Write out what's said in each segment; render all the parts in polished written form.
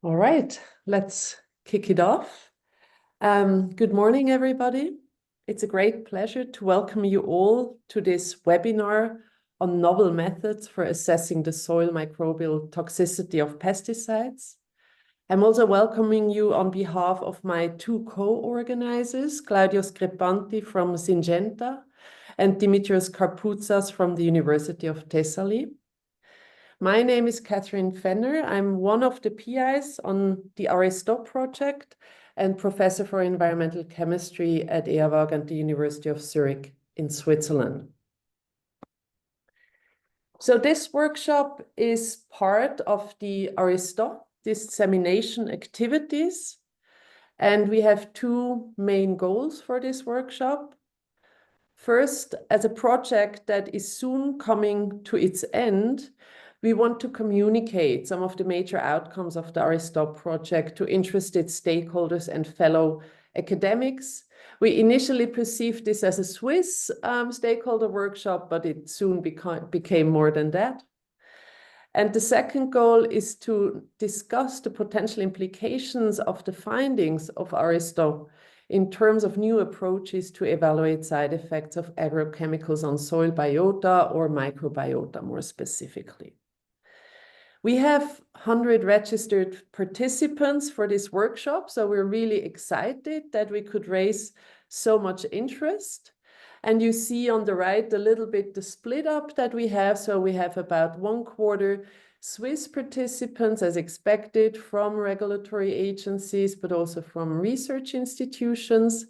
All right, let's kick it off. Good morning, everybody. It's a great pleasure to welcome you all to this webinar on novel methods for assessing the soil microbial toxicity of pesticides. I'm also welcoming you on behalf of my two co-organizers, Claudio Screpanti from Syngenta and Dimitrios Karpoutsas from the University of Thessaly. My name is Catherine Fenner. I'm one of the PIs on the RSTOP project and professor for environmental chemistry at EAWAG and the University of Zurich in Switzerland. So this workshop is part of the RSTOP dissemination activities, and we have two main goals for this workshop. First, as a project that is soon coming to its end, we want to communicate some of the major outcomes of the RSTOP project to interested stakeholders and fellow academics. We initially perceived this as a Swiss stakeholder workshop, but it soon became more than that. And the second goal is to discuss the potential implications of the findings of RSTOP in terms of new approaches to evaluate side effects of agrochemicals on soil biota or microbiota more specifically. We have 100 registered participants for this workshop, so we're really excited that we could raise so much interest. And you see on the right a little bit the split up that we have. So we have about 1/4 Swiss participants as expected from regulatory agencies, but also from research institutions.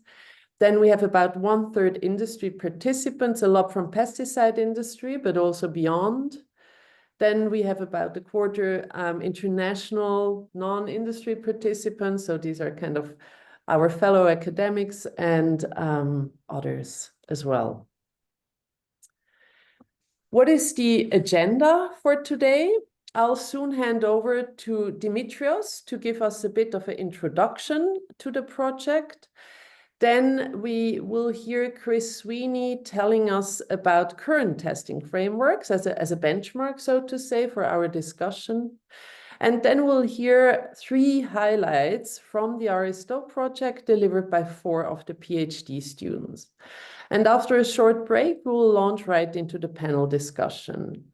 Then we have about 1/3 industry participants, a lot from pesticide industry, but also beyond. Then we have about 1/4 international non-industry participants. So these are kind of our fellow academics and others as well. What is the agenda for today? I'll soon hand over to Dimitrios to give us a bit of an introduction to the project. Then we will hear Chris Sweeney telling us about current testing frameworks as a benchmark, so to say, for our discussion. And then we'll hear 3 highlights from the RSTOP project delivered by 4 of the PhD students. And after a short break, we will launch right into the panel discussion.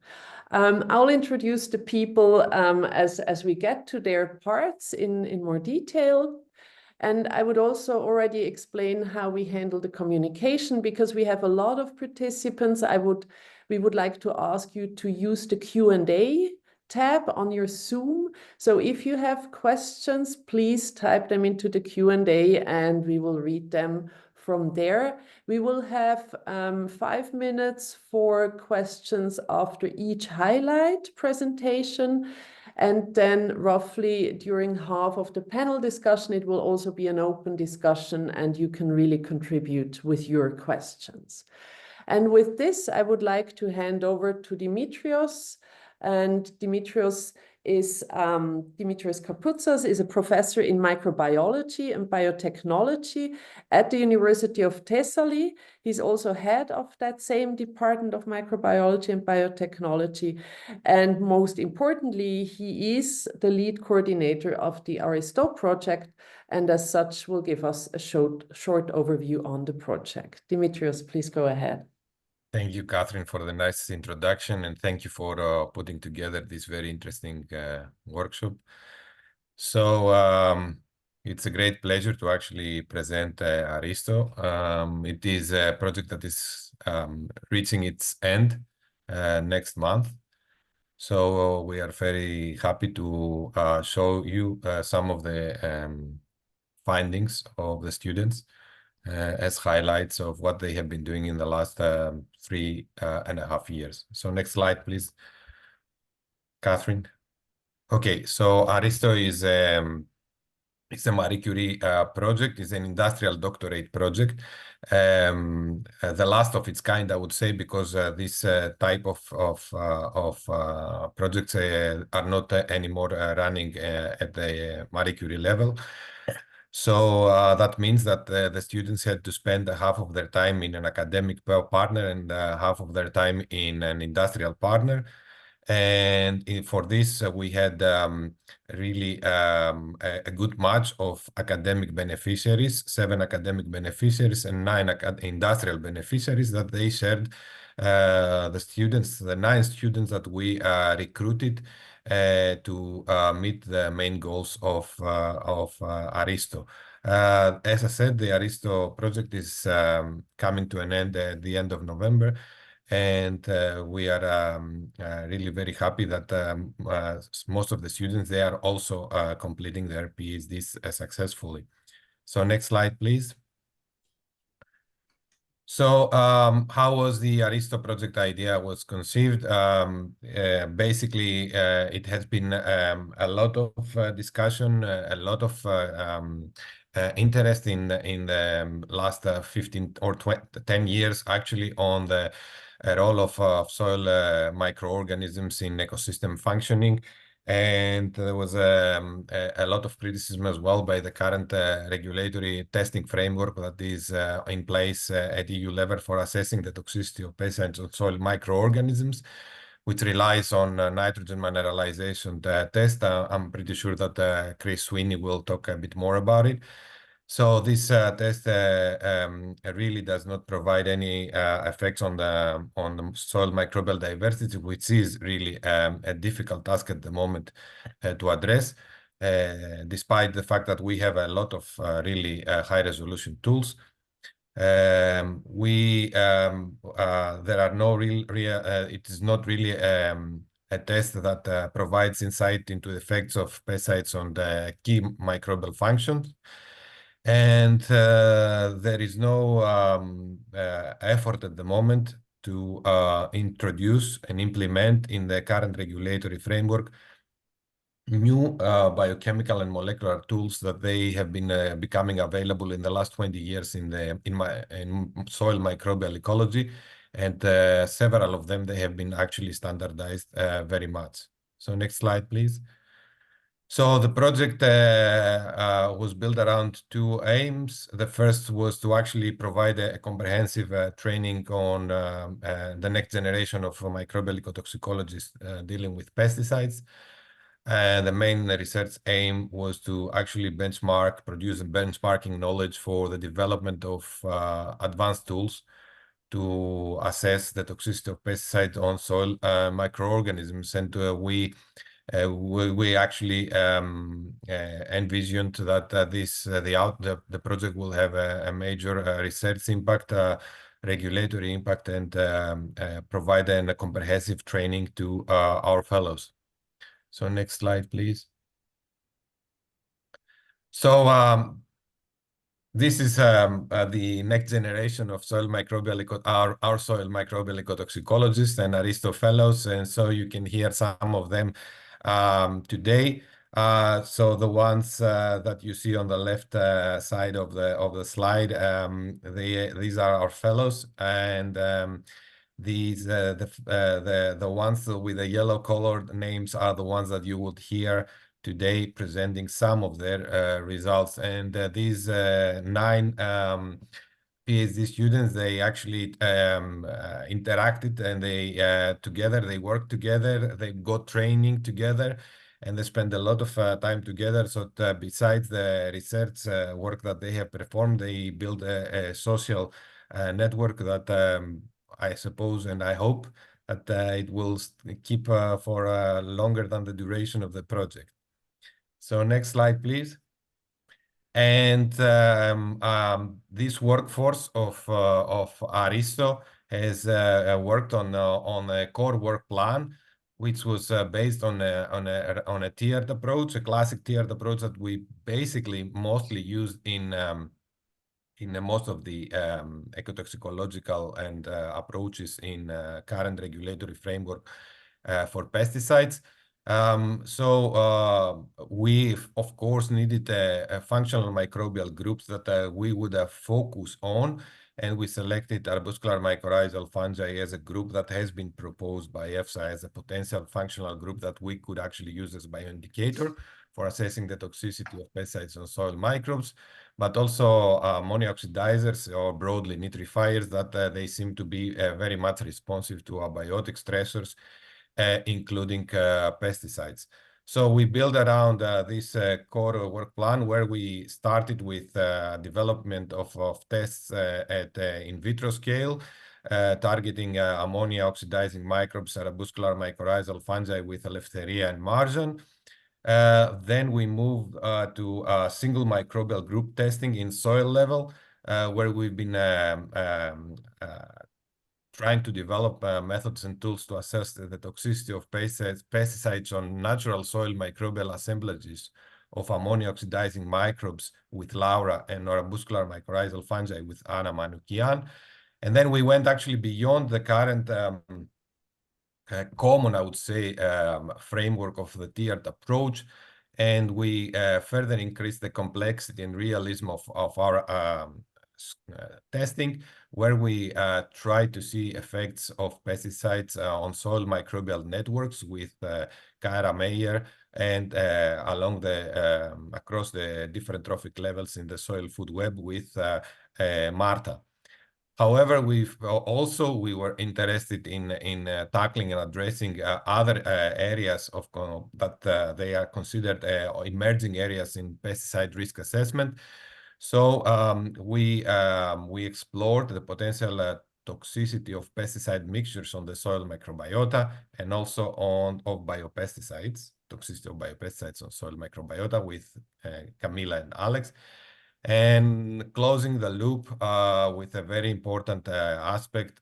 I'll introduce the people as we get to their parts in more detail. And I would also already explain how we handle the communication, because we have a lot of participants. We would like to ask you to use the Q&A tab on your Zoom. So if you have questions, please type them into the Q&A and we will read them from there. We will have 5 minutes for questions after each highlight presentation. And then roughly during half of the panel discussion, it will also be an open discussion and you can really contribute with your questions. And with this, I would like to hand over to Dimitrios. And Dimitrios Karpoutsas is a professor in microbiology and biotechnology at the University of Thessaly. He's also head of that same department of microbiology and biotechnology. And most importantly, he is the lead coordinator of the RSTOP project, and as such will give us a short overview on the project. Dimitrios, please go ahead. Thank you, Catherine, for the nice introduction, and thank you for putting together this very interesting workshop. So it's a great pleasure to actually present Aristo. It is a project that is reaching its end next month. So we are very happy to show you some of the findings of the students as highlights of what they have been doing in the last 3.5 years. So next slide, please, Catherine. Okay, so Aristo is it's a Marie Curie project. It's an industrial doctorate project, the last of its kind, I would say, because this type of projects are not anymore running at the Marie Curie level. So that means that the students had to spend half of their time in an academic partner and half of their time in an industrial partner. And for this, we had really a good match of academic beneficiaries, 7 academic beneficiaries and 9 industrial beneficiaries that they shared the 9 students that we recruited to meet the main goals of Aristo. As I said, the Aristo project is coming to an end at the end of November. And we are really very happy that most of the students, they are also completing their PhDs successfully. So next slide, please. So how was the Aristo project idea was conceived? Basically, it has been a lot of discussion, a lot of interest in the last 15 or 10 years, actually, on the role of soil microorganisms in ecosystem functioning. And there was a lot of criticism as well by the current regulatory testing framework that is in place at EU level for assessing the toxicity of pesticides on soil microorganisms, which relies on nitrogen mineralization test. I'm pretty sure that Chris Sweeney will talk a bit more about it. So this test really does not provide any effects on the soil microbial diversity, which is really a difficult task at the moment to address, despite the fact that we have a lot of really high resolution tools. There are no it is not really a test that provides insight into the effects of pesticides on the key microbial functions. And there is no effort at the moment to introduce and implement in the current regulatory framework new biochemical and molecular tools that they have been becoming available in the last 20 years in soil microbial ecology, and several of them, they have been actually standardized very much. So next slide, please. So the project was built around 2 aims. The first was to actually provide a comprehensive training on the next generation of microbial ecotoxicologists dealing with pesticides. And the main research aim was to actually produce benchmarking knowledge for the development of advanced tools to assess the toxicity of pesticides on soil microorganisms. And we actually envisioned that the project will have a major research impact, regulatory impact, and provide a comprehensive training to our fellows. So next slide, please. So this is the next generation of soil microbial our soil microbial ecotoxicologists and Aristo fellows, and so you can hear some of them today. So the ones that you see on the left side of the slide, these are our fellows, and these the ones with the yellow colored names are the ones that you would hear today presenting some of their results. And these 9 PhD students, they actually interacted, and they worked together, they got training together, and they spend a lot of time together. So besides the research work that they have performed, they build a social network that I suppose and I hope that it will keep for longer than the duration of the project. So next slide, please. And this workforce of Aristo has worked on a core work plan, which was based on a tiered approach, a classic tiered approach that we basically mostly used in most of the ecotoxicological and approaches in current regulatory framework for pesticides. So we, of course, needed a functional microbial groups that we would focus on, and we selected arbuscular mycorrhizal fungi as a group that has been proposed by EFSA as a potential functional group that we could actually use as bioindicator for assessing the toxicity of pesticides on soil microbes, but also mono-oxidizers, or broadly nitrifiers, that they seem to be very much responsive to abiotic stressors including pesticides. So we build around this core work plan, where we started with development of tests at in vitro scale, targeting ammonia oxidizing microbes, arbuscular mycorrhizal fungi with Eleftheria and margin. Then we moved to single microbial group testing in soil level, where we've been trying to develop methods and tools to assess the toxicity of pesticides on natural soil microbial assemblages of ammonia oxidizing microbes with Laura and arbuscular mycorrhizal fungi with Anna Manoukian. And then we went actually beyond the current common, I would say, framework of the tiered approach, and we further increased the complexity and realism of our testing, where we try to see effects of pesticides on soil microbial networks with Kyra Meyer and along the across the different trophic levels in the soil food web with Marta. However, we were interested in tackling and addressing other areas of that they are considered emerging areas in pesticide risk assessment. So we explored the potential toxicity of pesticide mixtures on the soil microbiota, and also of biopesticides, toxicity of biopesticides on soil microbiota with Camila and Alex. And closing the loop with a very important aspect,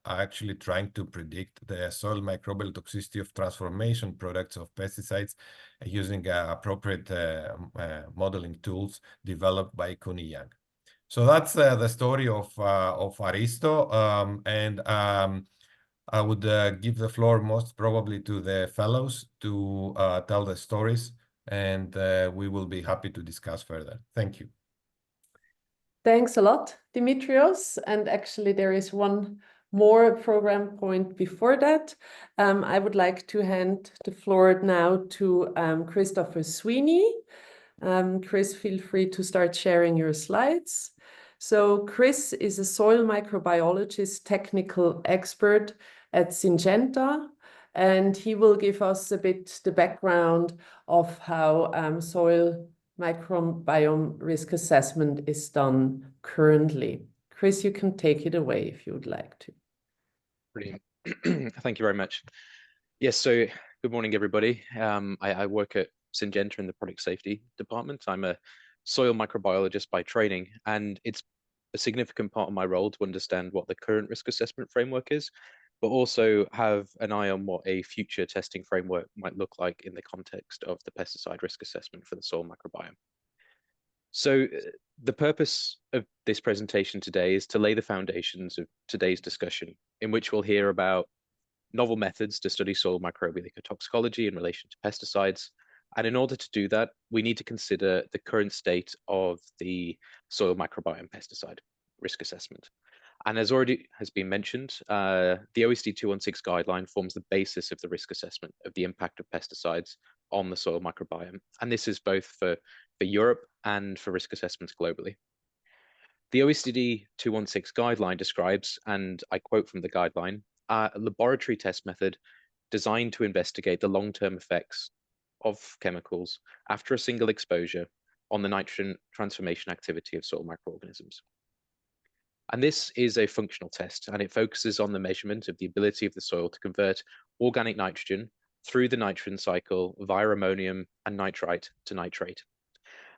actually trying to predict the soil microbial toxicity of transformation products of pesticides using appropriate modeling tools developed by Cooney Young. So that's the story of Aristo, and I would give the floor most probably to the fellows to tell the stories, and we will be happy to discuss further. Thank you. Thanks a lot, Dimitrios. And actually, there is one more program point before that. I would like to hand the floor now to Christopher Sweeney. Chris, feel free to start sharing your slides. So Chris is a soil microbiologist, technical expert at Syngenta, and he will give us a bit the background of how soil microbiome risk assessment is done currently. Chris, you can take it away if you would like to. Brilliant. Thank you very much. Yes, so good morning, everybody. I work at Syngenta in the product safety department. I'm a soil microbiologist by training, and it's a significant part of my role to understand what the current risk assessment framework is, but also have an eye on what a future testing framework might look like in the context of the pesticide risk assessment for the soil microbiome. So the purpose of this presentation today is to lay the foundations of today's discussion, in which we'll hear about novel methods to study soil microbial ecotoxicology in relation to pesticides. And in order to do that, we need to consider the current state of the soil microbiome pesticide risk assessment. And as already has been mentioned, the OECD 216 guideline forms the basis of the risk assessment of the impact of pesticides on the soil microbiome. And this is both for Europe and for risk assessments globally. The OECD 216 guideline describes, and I quote from the guideline, a laboratory test method designed to investigate the long-term effects of chemicals after a single exposure on the nitrogen transformation activity of soil microorganisms. And this is a functional test, and it focuses on the measurement of the ability of the soil to convert organic nitrogen through the nitrogen cycle via ammonium and nitrite to nitrate.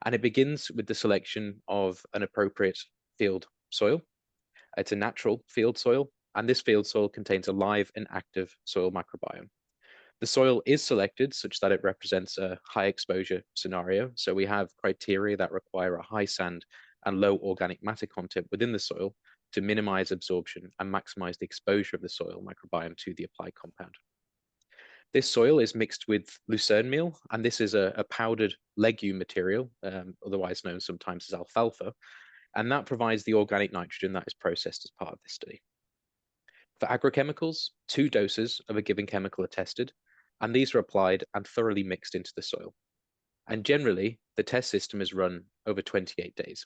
And it begins with the selection of an appropriate field soil. It's a natural field soil, and this field soil contains a live and active soil microbiome. The soil is selected such that it represents a high exposure scenario. So we have criteria that require a high sand and low organic matter content within the soil to minimize absorption and maximize the exposure of the soil microbiome to the applied compound. This soil is mixed with lucerne meal, and this is a powdered legume material, otherwise known sometimes as alfalfa, and that provides the organic nitrogen that is processed as part of this study. For agrochemicals, 2 doses of a given chemical are tested, and these are applied and thoroughly mixed into the soil. And generally, the test system is run over 28 days.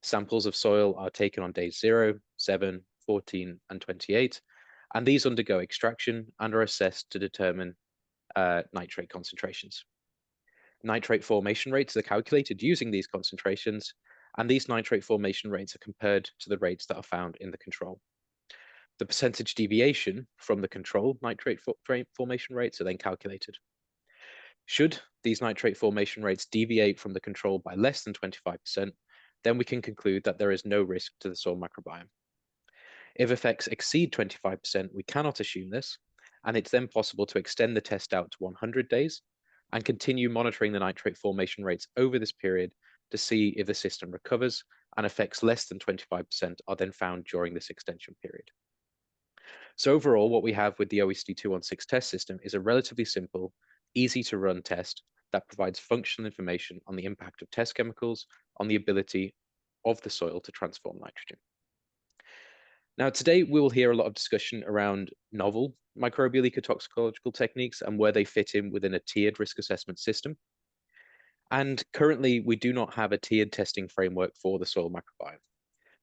Samples of soil are taken on days 0, 7, 14, and 28, and these undergo extraction and are assessed to determine nitrate concentrations. Nitrate formation rates are calculated using these concentrations, and these nitrate formation rates are compared to the rates that are found in the control. The percentage deviation from the control nitrate formation rates are then calculated. Should these nitrate formation rates deviate from the control by less than 25%, then we can conclude that there is no risk to the soil microbiome. If effects exceed 25%, we cannot assume this, and it's then possible to extend the test out to 100 days and continue monitoring the nitrate formation rates over this period to see if the system recovers, and effects less than 25% are then found during this extension period. So overall, what we have with the OECD216 test system is a relatively simple, easy to run test that provides functional information on the impact of test chemicals on the ability of the soil to transform nitrogen. Now, today we will hear a lot of discussion around novel microbial ecotoxicological techniques and where they fit in within a tiered risk assessment system. And currently, we do not have a tiered testing framework for the soil microbiome.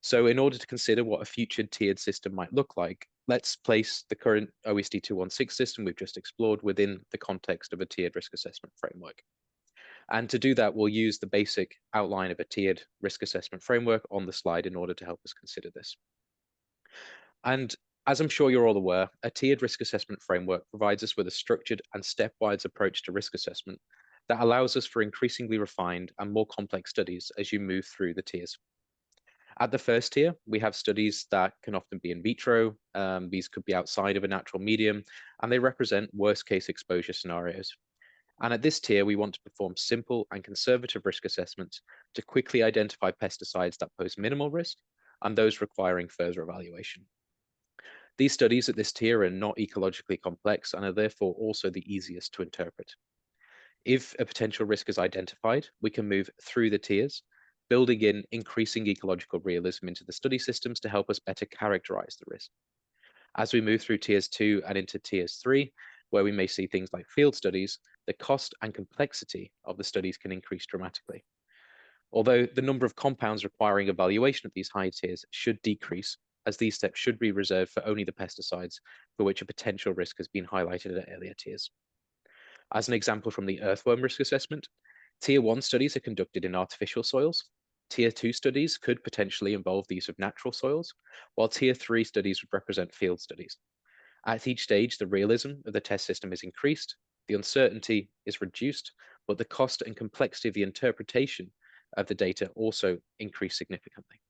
So in order to consider what a future tiered system might look like, let's place the current OECD216 system we've just explored within the context of a tiered risk assessment framework. And to do that, we'll use the basic outline of a tiered risk assessment framework on the slide in order to help us consider this. And as I'm sure you're all aware, a tiered risk assessment framework provides us with a structured and stepwise approach to risk assessment that allows us for increasingly refined and more complex studies as you move through the tiers. At the first tier, we have studies that can often be in vitro. These could be outside of a natural medium, and they represent worst case exposure scenarios. And at this tier, we want to perform simple and conservative risk assessments to quickly identify pesticides that pose minimal risk and those requiring further evaluation. These studies at this tier are not ecologically complex and are therefore also the easiest to interpret. If a potential risk is identified, we can move through the tiers, building in increasing ecological realism into the study systems to help us better characterize the risk. As we move through tiers 2 and into tiers 3, where we may see things like field studies, the cost and complexity of the studies can increase dramatically. Although the number of compounds requiring evaluation at these high tiers should decrease, as these steps should be reserved for only the pesticides for which a potential risk has been highlighted at earlier tiers. As an example from the earthworm risk assessment, tier 1 studies are conducted in artificial soils. Tier 2 studies could potentially involve the use of natural soils, while tier 3 studies would represent field studies. At each stage, the realism of the test system is increased, the uncertainty is reduced, but the cost and complexity of the interpretation of the data also increase significantly.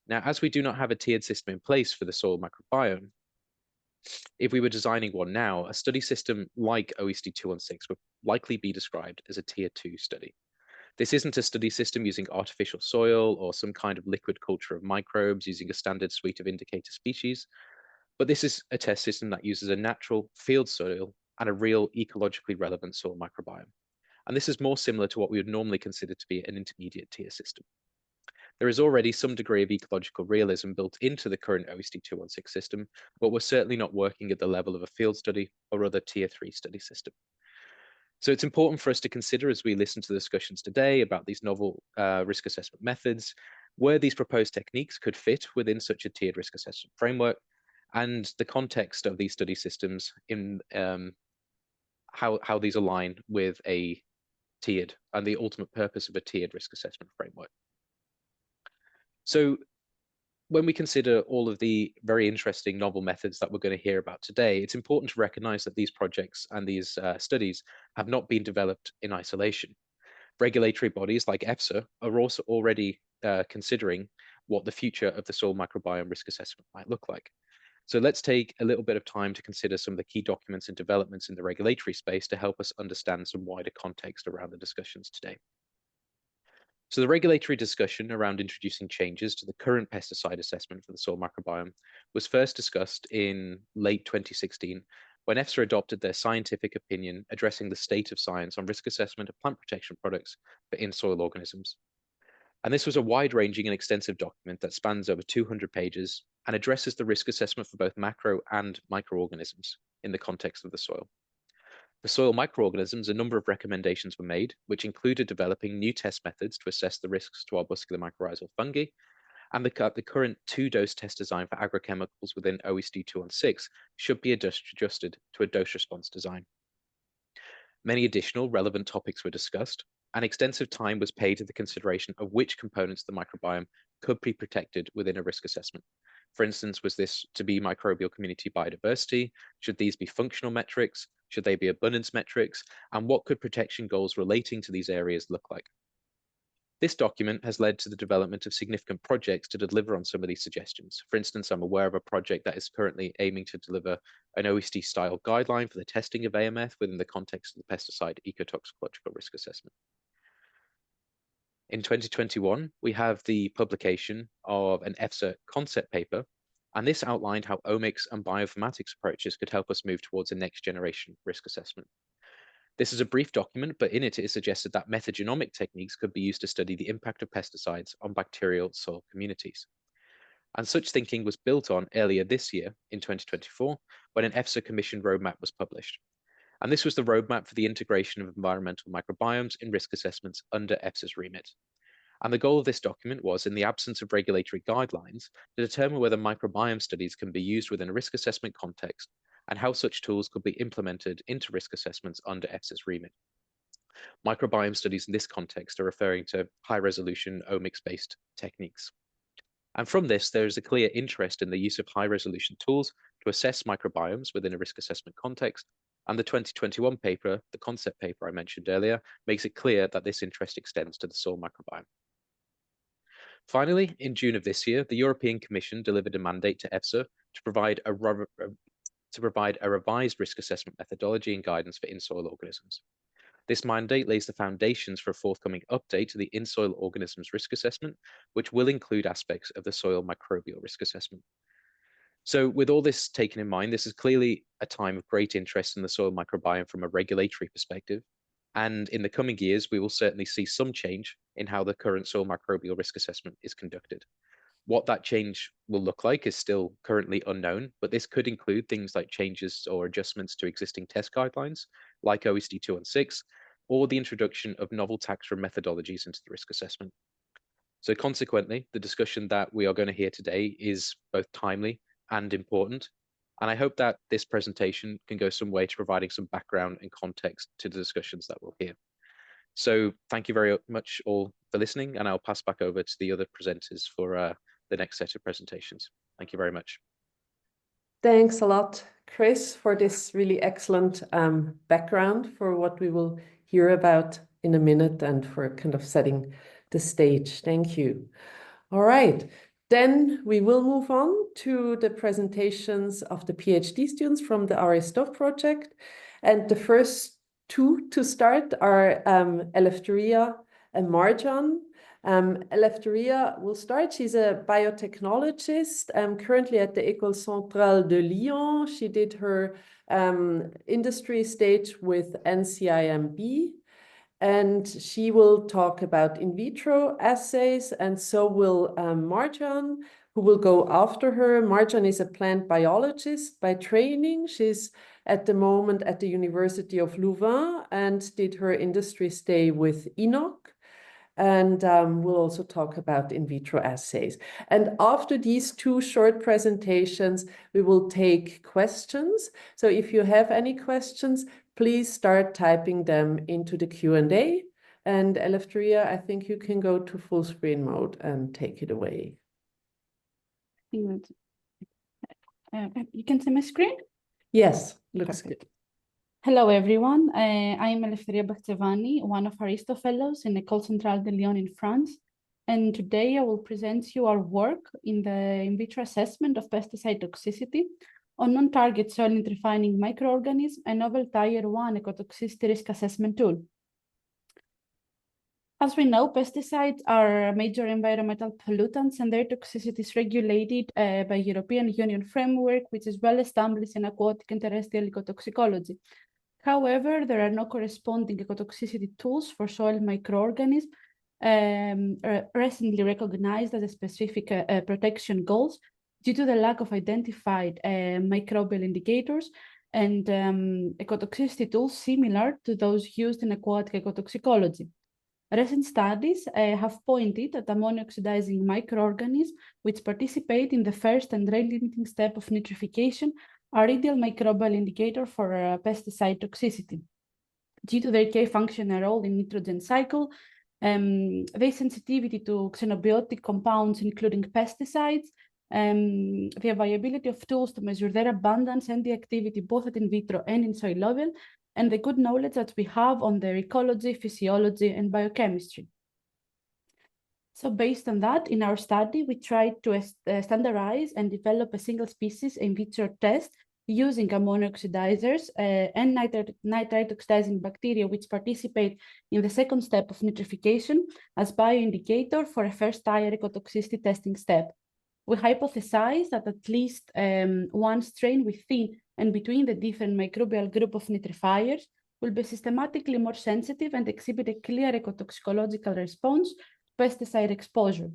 Now, as we do not have a tiered system in place for the soil microbiome, if we were designing one now, a study system like OECD216 would likely be described as a tier 2 study. This isn't a study system using artificial soil or some kind of liquid culture of microbes using a standard suite of indicator species, but this is a test system that uses a natural field soil and a real ecologically relevant soil microbiome. And this is more similar to what we would normally consider to be an intermediate tier system. There is already some degree of ecological realism built into the current OECD216 system, but we're certainly not working at the level of a field study or other tier 3 study system. So it's important for us to consider as we listen to the discussions today about these novel risk assessment methods, where these proposed techniques could fit within such a tiered risk assessment framework, and the context of these study systems in how these align with a tiered and the ultimate purpose of a tiered risk assessment framework. So when we consider all of the very interesting novel methods that we're going to hear about today, it's important to recognize that these projects and these studies have not been developed in isolation. Regulatory bodies like EFSA are also already considering what the future of the soil microbiome risk assessment might look like. So let's take a little bit of time to consider some of the key documents and developments in the regulatory space to help us understand some wider context around the discussions today. So the regulatory discussion around introducing changes to the current pesticide assessment for the soil microbiome was first discussed in late 2016 when EFSA adopted their scientific opinion addressing the state of science on risk assessment of plant protection products for in-soil organisms. And this was a wide-ranging and extensive document that spans over 200 pages and addresses the risk assessment for both macro and microorganisms in the context of the soil. For soil microorganisms, a number of recommendations were made, which included developing new test methods to assess the risks to arbuscular mycorrhizal fungi, and the current 2-dose test design for agrochemicals within OECD-216 should be adjusted to a dose response design. Many additional relevant topics were discussed, and extensive time was paid to the consideration of which components of the microbiome could be protected within a risk assessment. For instance, was this to be microbial community biodiversity? Should these be functional metrics? Should they be abundance metrics? And what could protection goals relating to these areas look like? This document has led to the development of significant projects to deliver on some of these suggestions. For instance, I'm aware of a project that is currently aiming to deliver an OECD-style guideline for the testing of AMF within the context of the pesticide ecotoxicological risk assessment. In 2021, we have the publication of an EFSA concept paper, and this outlined how omics and bioinformatics approaches could help us move towards a next generation risk assessment. This is a brief document, but in it, it is suggested that metagenomic techniques could be used to study the impact of pesticides on bacterial soil communities. And such thinking was built on earlier this year, in 2024, when an EFSA commissioned roadmap was published. And this was the roadmap for the integration of environmental microbiomes in risk assessments under EFSA's remit. And the goal of this document was, in the absence of regulatory guidelines, to determine whether microbiome studies can be used within a risk assessment context and how such tools could be implemented into risk assessments under EFSA's remit. Microbiome studies in this context are referring to high-resolution omics-based techniques. And from this, there is a clear interest in the use of high-resolution tools to assess microbiomes within a risk assessment context, and the 2021 paper, the concept paper I mentioned earlier, makes it clear that this interest extends to the soil microbiome. Finally, in June of this year, the European Commission delivered a mandate to EFSA to provide a revised risk assessment methodology and guidance for in-soil organisms. This mandate lays the foundations for a forthcoming update to the in-soil organisms risk assessment, which will include aspects of the soil microbial risk assessment. So with all this taken in mind, this is clearly a time of great interest in the soil microbiome from a regulatory perspective. And in the coming years, we will certainly see some change in how the current soil microbial risk assessment is conducted. What that change will look like is still currently unknown, but this could include things like changes or adjustments to existing test guidelines, like OECD-216, or the introduction of novel taxonomy methodologies into the risk assessment. So consequently, the discussion that we are going to hear today is both timely and important. And I hope that this presentation can go some way to providing some background and context to the discussions that we'll hear. So thank you very much all for listening, and I'll pass back over to the other presenters for the next set of presentations. Thank you very much. Thanks a lot, Chris, for this really excellent background for what we will hear about in a minute and for kind of setting the stage. Thank you. All right. Then we will move on to the presentations of the PhD students from the Aristo project. And the first two to start are Eleftheria and Marjan. Eleftheria will start. She's a biotechnologist, currently at the École Centrale de Lyon. She did her industry stage with NCIMB. And she will talk about in vitro assays, and so will Marjan, who will go after her. Marjan is a plant biologist by training. She's at the moment at the University of Louvain and did her industry stay with Enoch. And we'll also talk about in vitro assays. And after these two short presentations, we will take questions. So if you have any questions, please start typing them into the Q&A. And Eleftheria, I think you can go to full screen mode and take it away. You can see my screen? Yes, looks good. Hello, everyone. I am Eleftheria Bachtevani, one of Aristo Fellows in École Centrale de Lyon in France. And today I will present you our work in the in vitro assessment of pesticide toxicity on non-target soil nitrifining microorganism, a novel Tier 1 ecotoxicity risk assessment tool. As we know, pesticides are major environmental pollutants, and their toxicity is regulated by European Union framework, which is well established in aquatic and terrestrial ecotoxicology. However, there are no corresponding ecotoxicity tools for soil microorganisms recently recognized as a specific protection goals due to the lack of identified microbial indicators and ecotoxicity tools similar to those used in aquatic ecotoxicology. Recent studies have pointed at ammonia-oxidizing microorganisms which participate in the first and rate-limiting step of nitrification are ideal microbial indicator for pesticide toxicity. Due to their key functional role in nitrogen cycle, their sensitivity to xenobiotic compounds, including pesticides, the availability of tools to measure their abundance and the activity both at in vitro and in soil level, and the good knowledge that we have on their ecology, physiology, and biochemistry. So based on that, in our study, we tried to standardize and develop a single species in vitro test using ammonia oxidizers and nitrite oxidizing bacteria, which participate in the second step of nitrification as bioindicator for a first tire ecotoxicity testing step. We hypothesized that at least one strain within and between the different microbial group of nitrifiers will be systematically more sensitive and exhibit a clear ecotoxicological response to pesticide exposure.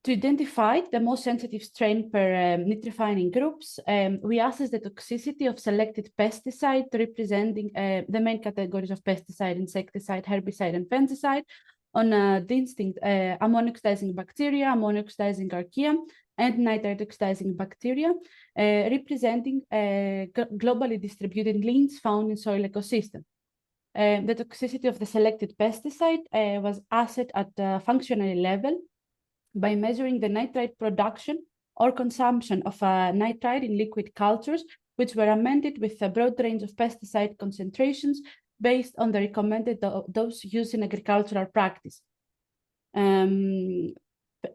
To identify the most sensitive strain per nitrifying groups, we assess the toxicity of selected pesticide representing the main categories of pesticide, insecticide, herbicide, and fungicide on distinct ammonia-oxidizing bacteria, ammonia-oxidizing archaea, and nitrite-oxidizing bacteria, representing globally distributed liens found in soil ecosystem. The toxicity of the selected pesticide was assessed at the functional level by measuring the nitrite production or consumption of nitrite in liquid cultures, which were amended with a broad range of pesticide concentrations based on the recommended dose used in agricultural practice.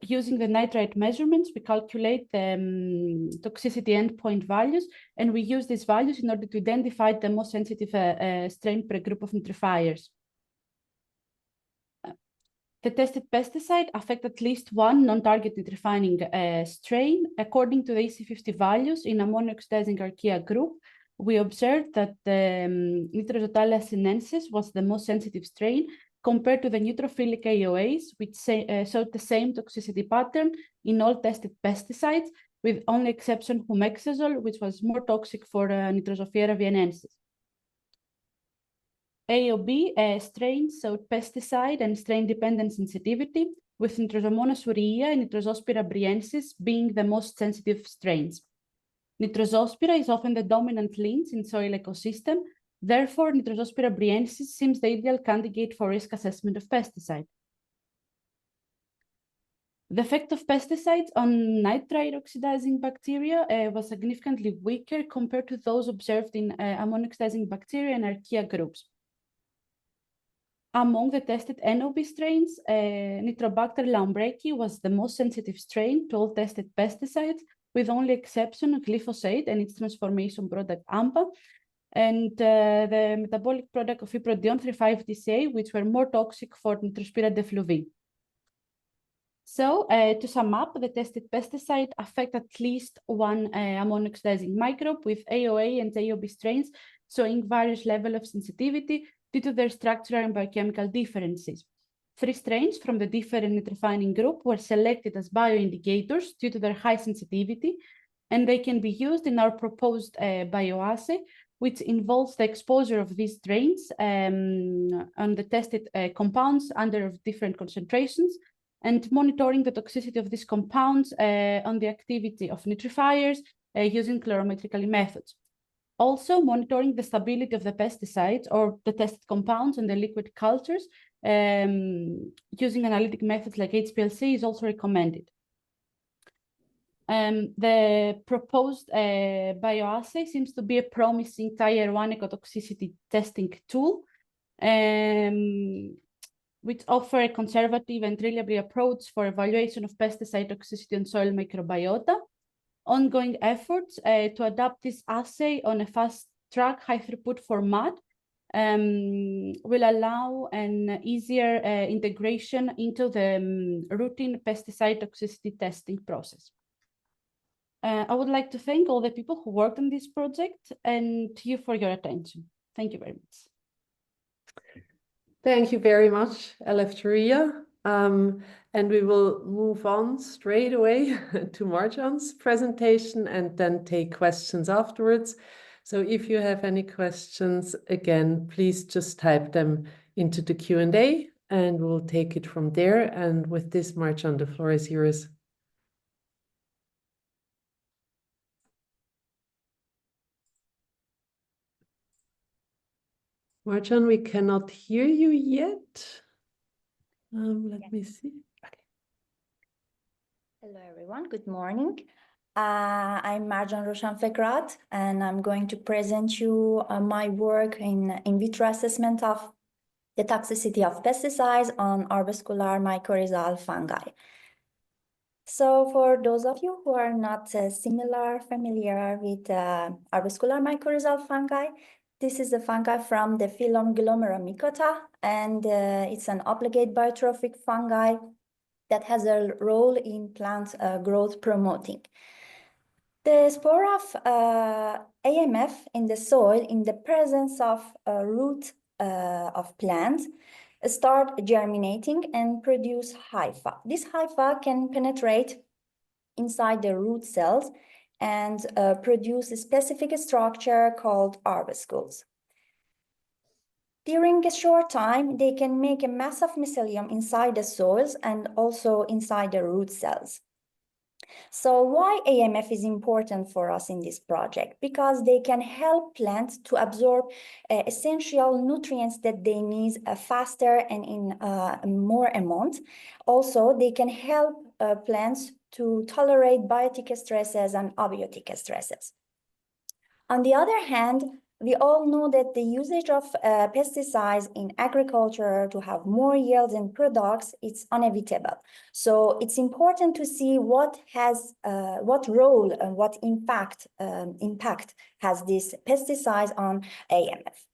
Using the nitrite measurements, we calculate the toxicity endpoint values, and we use these values in order to identify the most sensitive strain per group of nitrifiers. The tested pesticide affect at least one non-target nitrifying strain. According to the EC50 values in ammonia-oxidizing archaea group, we observed that the Nitrosotalia sinensis was the most sensitive strain compared to the neutrophilic AOAs, which showed the same toxicity pattern in all tested pesticides, with only exception humexazole, which was more toxic for Nitrosophila vienensis. A or B strains showed pesticide and strain-dependent sensitivity, with Nitrosomonas urea and Nitrozospira briensis being the most sensitive strains. Nitrozospira is often the dominant liens in soil ecosystem. Therefore, Nitrozospira briensis seems the ideal candidate for risk assessment of pesticide. The effect of pesticides on nitrite oxidizing bacteria was significantly weaker compared to those observed in ammonia oxidizing bacteria and archaea groups. Among the tested NOB strains, Nitrobacter lambrechi was the most sensitive strain to all tested pesticides, with only exception of glyphosate and its transformation product AMPA, and the metabolic product of iprodion 3,5-DCA, which were more toxic for Nitrospira defluvi. So, to sum up, the tested pesticide affect at least one ammonia oxidizing microbe with AOA and AOB strains showing various levels of sensitivity due to their structural and biochemical differences. 3 strains from the different nitrifying group were selected as bioindicators due to their high sensitivity, and they can be used in our proposed bioassay, which involves the exposure of these strains on the tested compounds under different concentrations, and monitoring the toxicity of these compounds on the activity of nitrifiers using colorimetrical methods. Also, monitoring the stability of the pesticides or the tested compounds in the liquid cultures using analytic methods like HPLC is also recommended. The proposed bioassay seems to be a promising Tier 1 ecotoxicity testing tool, which offer a conservative and reliable approach for evaluation of pesticide toxicity on soil microbiota. Ongoing efforts to adapt this assay on a fast-track, high-throughput format will allow an easier integration into the routine pesticide toxicity testing process. I would like to thank all the people who worked on this project and you for your attention. Thank you very much. Thank you very much, Eleftheria. And we will move on straight away to Marjan's presentation and then take questions afterwards. So if you have any questions, again, please just type them into the Q&A, and we'll take it from there. And with this, Marjan, the floor is yours. Marjan, we cannot hear you yet. Let me see. Okay. Hello, everyone. Good morning. I'm Marjan Roshan Fekrat, and I'm going to present you my work in vitro assessment of the toxicity of pesticides on arbuscular mycorrhizal fungi. So for those of you who are not familiar with arbuscular mycorrhizal fungi, this is a fungi from the phylum Glomeromycota, and it's an obligate biotrophic fungi that has a role in plant growth promoting. The spore of AMF in the soil in the presence of a root of plants start germinating and produce hypha. This hypha can penetrate inside the root cells and produce a specific structure called arbuscules. During a short time, they can make a mass of mycelium inside the soils and also inside the root cells. So why AMF is important for us in this project? Because they can help plants to absorb essential nutrients that they need faster and in more amount. Also, they can help plants to tolerate biotic stresses and abiotic stresses. On the other hand, we all know that the usage of pesticides in agriculture to have more yields and products, it's inevitable. So it's important to see what role and what impact has this pesticide on AMF.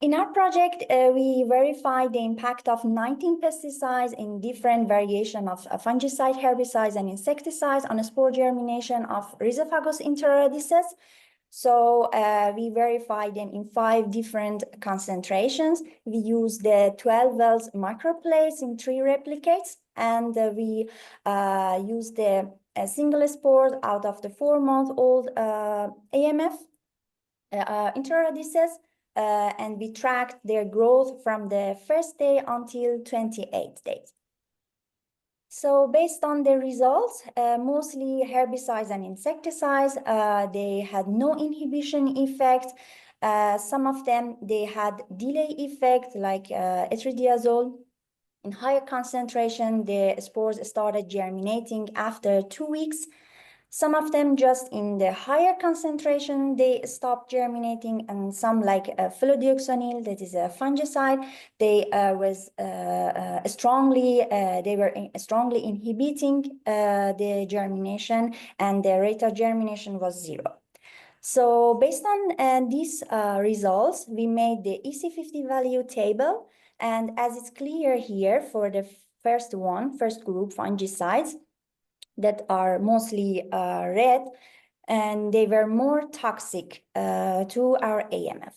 In our project, we verified the impact of 19 pesticides in different variations of fungicide, herbicides, and insecticides on spore germination of Rhizophagos enteroradices. So we verified them in 5 different concentrations. We used the 12 wells microplates in 3 replicates, and we used the single spores out of the 4-month-old AMF enteroradices, and we tracked their growth from the first day until 28 days. So based on the results, mostly herbicides and insecticides, they had no inhibition effect. Some of them, they had delay effect like etridiazole. In higher concentration, the spores started germinating after 2 weeks. Some of them just in the higher concentration, they stopped germinating, and some like phylodioxonil, that is a fungicide, they were strongly inhibiting the germination, and the rate of germination was 0. So based on these results, we made the EC50 value table, and as it's clear here for the first group fungicides, that are mostly red, and they were more toxic to our AMF.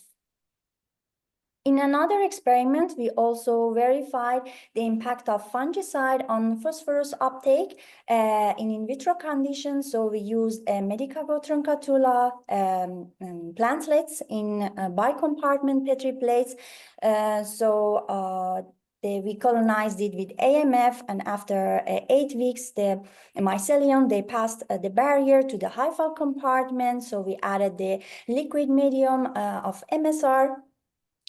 In another experiment, we also verified the impact of fungicide on phosphorus uptake in vitro conditions. So we used Medicago truncatula plantlets in bicompartment Petri plates. We colonized it with AMF, and after 8 weeks, the mycelium, they passed the barrier to the hyphal compartment. So we added the liquid medium of MSR,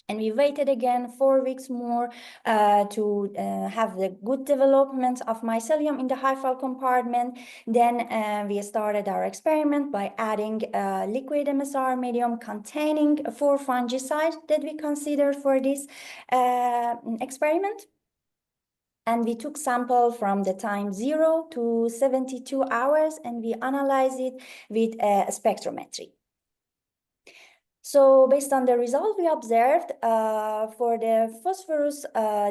and we waited again 4 weeks more to have the good development of mycelium in the hyphal compartment. Then we started our experiment by adding liquid MSR medium containing 4 fungicides that we considered for this experiment. And we took sample from the time 0 to 72 hours, and we analyzed it with spectrometry. So based on the result we observed for the phosphorus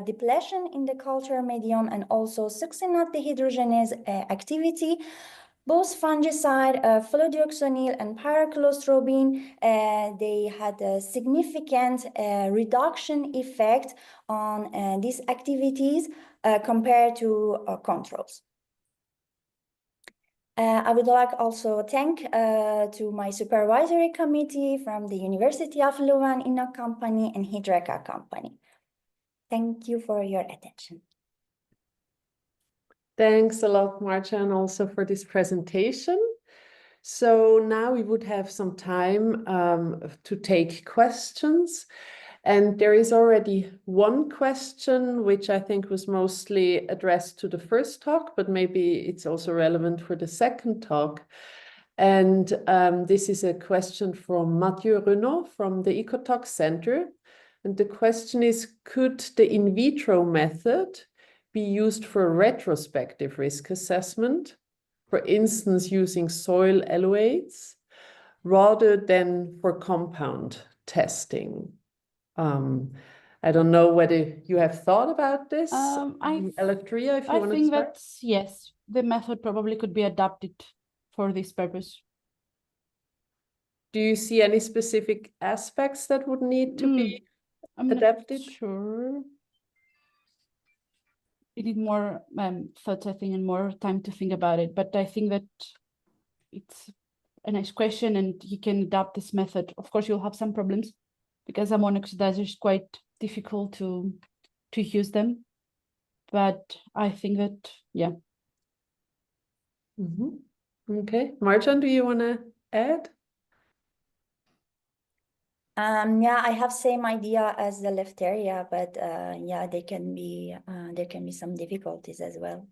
depletion in the culture medium and also succinate dehydrogenase activity, both fungicide, phylodioxonil, and pyraclostrobin, they had a significant reduction effect on these activities compared to controls. I would like also thank to my supervisory committee from the University of Louvain Inno Company and Hidreka Company. Thank you for your attention. Thanks a lot, Marjan, also for this presentation. So now we would have some time to take questions. And there is already one question, which I think was mostly addressed to the first talk, but maybe it's also relevant for the second talk. And this is a question from Mathieu Renaud from the Ecotox Center. And the question is, could the in vitro method be used for retrospective risk assessment, for instance, using soil eluates, rather than for compound testing? I don't know whether you have thought about this, Eleftheria, if you want to think start. that, yes, the method probably could be adapted for this purpose. Do you see any specific aspects that would need to be adapted? Not sure. We need more thoughts, I think, and more time to think about it. But I think that it's a nice question, and you can adapt this method. Of course, you'll have some problems because ammonium oxidizer is quite difficult to use them. But I think that, yeah. Okay, Marjan, do you want to add? Yeah, I have same idea as the Eleftheria, but yeah, there can be some difficulties as well.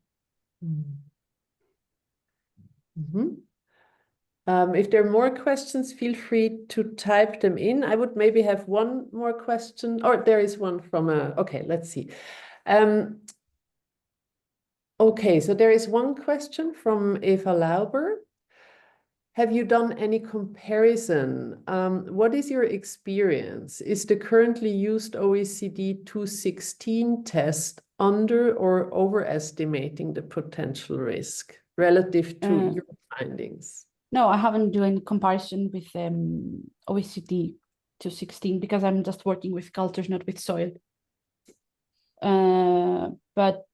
If there are more questions, feel free to type them in. I would maybe have one more question, or there is one from okay, let's see. Okay, so there is one question from Eva Lauber. Have you done any comparison? What is your experience? Is the currently used OECD 216 test under or overestimating the potential risk relative to your findings? No, I haven't done any comparison with OECD 216 because I'm just working with cultures, not with soil. But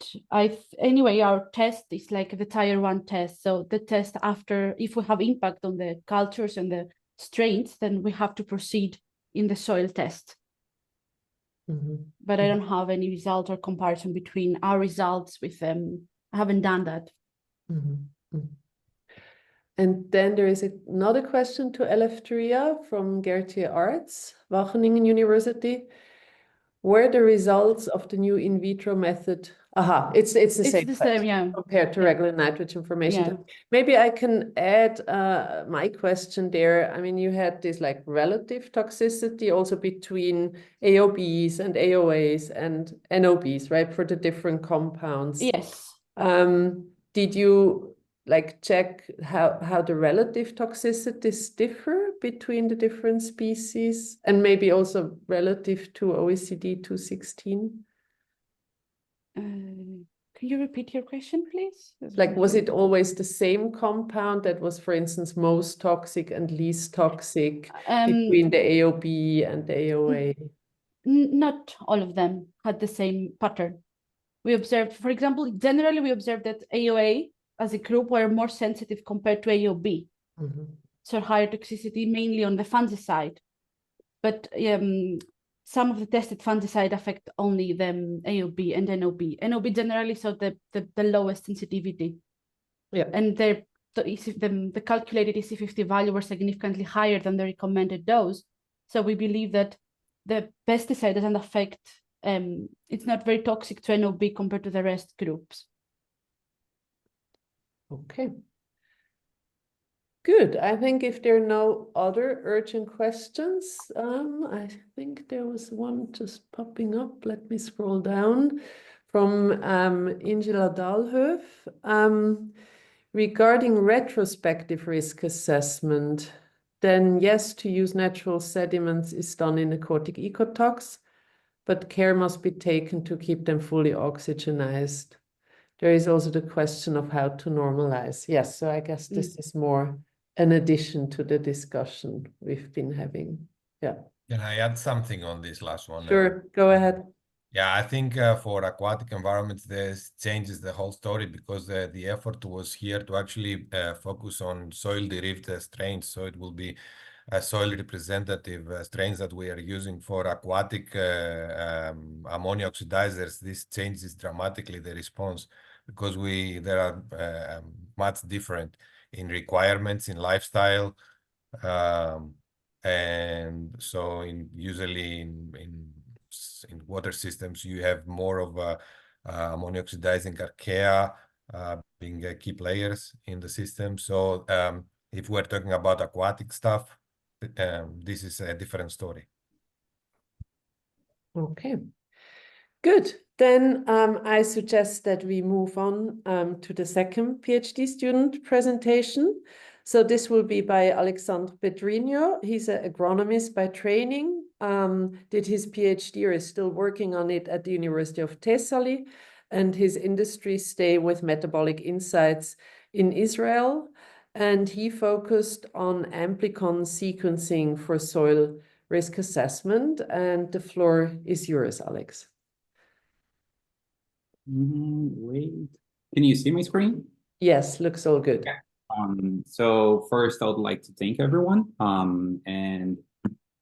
anyway, our test is like the tier 1 test. So the test after, if we have impact on the cultures and the strains, then we have to proceed in the soil test. But I don't have any result or comparison between our results with them. I haven't done that. And then there is another question to Eleftheria from Gertie Arts, Wageningen University. Were the results of the new in vitro method? It's the same question, yeah. Compared to regular nitrogen formation. Yeah. Maybe I can add my question there. I mean, you had this like relative toxicity also between AOBs and AOAs and NOBs, right? For the different compounds. Yes. Did you like check how the relative toxicities differ between the different species and maybe also relative to OECD 216? Can you repeat your question, please? Like, was it always the same compound that was, for instance, most toxic and least toxic between the AOB and the AOA? Not all of them had the same pattern. We observed, for example, generally we observed that AOA as a group were more sensitive compared to AOB. So higher toxicity mainly on the fungicide. But some of the tested fungicide affect only the AOB and NOB. NOB generally saw the lowest sensitivity. Yeah. And the calculated EC50 value were significantly higher than the recommended dose. So we believe that the pesticide doesn't affect, it's not very toxic to NOB compared to the rest groups. Okay. Good. I think if there are no other urgent questions, I think there was one just popping up. Let me scroll down from Ingela Dalhoef. Regarding retrospective risk assessment, then yes, to use natural sediments is done in aquatic ecotox, but care must be taken to keep them fully oxygenized. There is also the question of how to normalize. Yes, so I guess this is more an addition to the discussion we've been having. Yeah. Can I add something on this last one? Sure, go ahead. Yeah, I think for aquatic environments, this changes the whole story because the effort was here to actually focus on soil-derived strains. So it will be soil representative strains that we are using for aquatic ammonia oxidizers. This changes dramatically the response because there are much different in requirements, in lifestyle. And so usually in water systems, you have more of ammonia oxidizing archaea being key players in the system. So if we're talking about aquatic stuff, this is a different story. Okay, good. Then I suggest that we move on to the second PhD student presentation. So this will be by Alexandre Pedrinho. He's an agronomist by training, did his PhD or is still working on it at the University of Thessaly, and his industry stay with Metabolic Insights in Israel. And he focused on amplicon sequencing for soil risk assessment. And the floor is yours, Alex. Wait, can you see my screen? Yes, looks all good. Okay. So first, I would like to thank everyone, and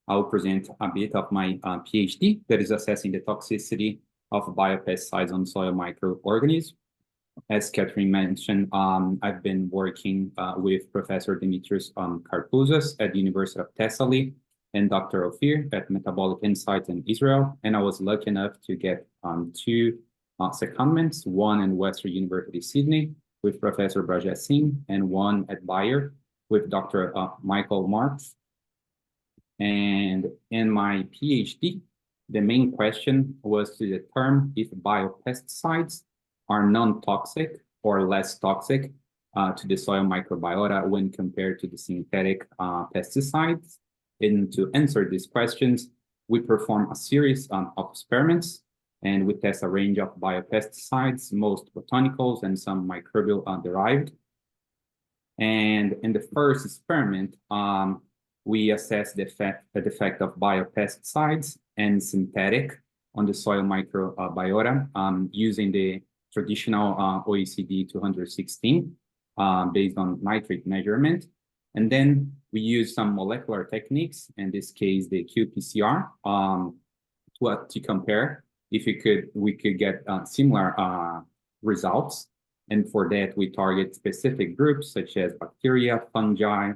I'll present a bit of my PhD that is assessing the toxicity of biopesticides on soil microorganisms. As Catherine mentioned, I've been working with Professor Dimitris Karpouzas at the University of Thessaly and Dr. Ophir at Metabolic Insights in Israel. And I was lucky enough to get two secondments, one in Western University, Sydney, with Professor Brajesh Singh, and one at Bayer with Dr. Michael Marks. And in my PhD, the main question was to determine if biopesticides are non-toxic or less toxic to the soil microbiota when compared to the synthetic pesticides. And to answer these questions, we perform a series of experiments, and we test a range of biopesticides, most botanicals and some microbial derived. And in the first experiment, we assessed the effect of biopesticides and synthetic on the soil microbiota using the traditional OECD 216 based on nitrate measurement. And then we use some molecular techniques, in this case, the qPCR, to compare if we could get similar results. And for that, we target specific groups such as bacteria, fungi,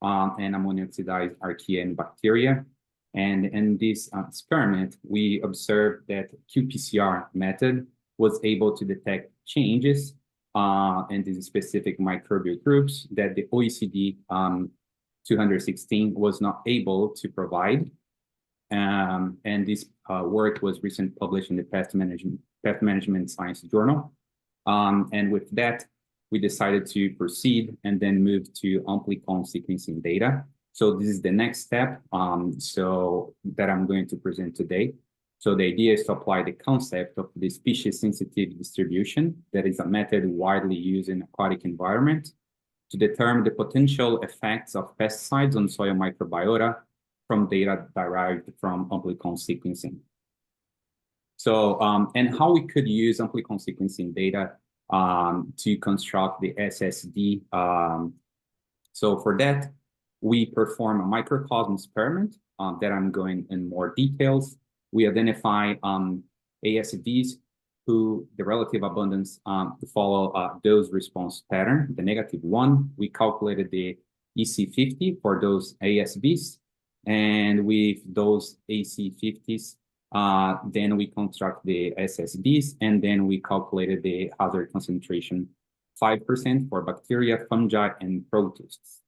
and ammonia oxidized archaea and bacteria. And in this experiment, we observed that qPCR method was able to detect changes in these specific microbial groups that the OECD 216 was not able to provide. And this work was recently published in the Pest Management Science Journal. And with that, we decided to proceed and then move to amplicon sequencing data. So this is the next step so that I'm going to present today. So the idea is to apply the concept of the species-sensitive distribution, that is a method widely used in aquatic environment, to determine the potential effects of pesticides on soil microbiota from data derived from amplicon sequencing. So, and how we could use amplicon sequencing data to construct the SSD. So for that, we perform a microcosm experiment that I'm going in more details. We identify ASDs who the relative abundance follow dose response pattern, the negative one. We calculated the EC50 for those ASBs. And with those AC50s, then we construct the SSDs, and then we calculated the hazard concentration 5% for bacteria, fungi, and protists.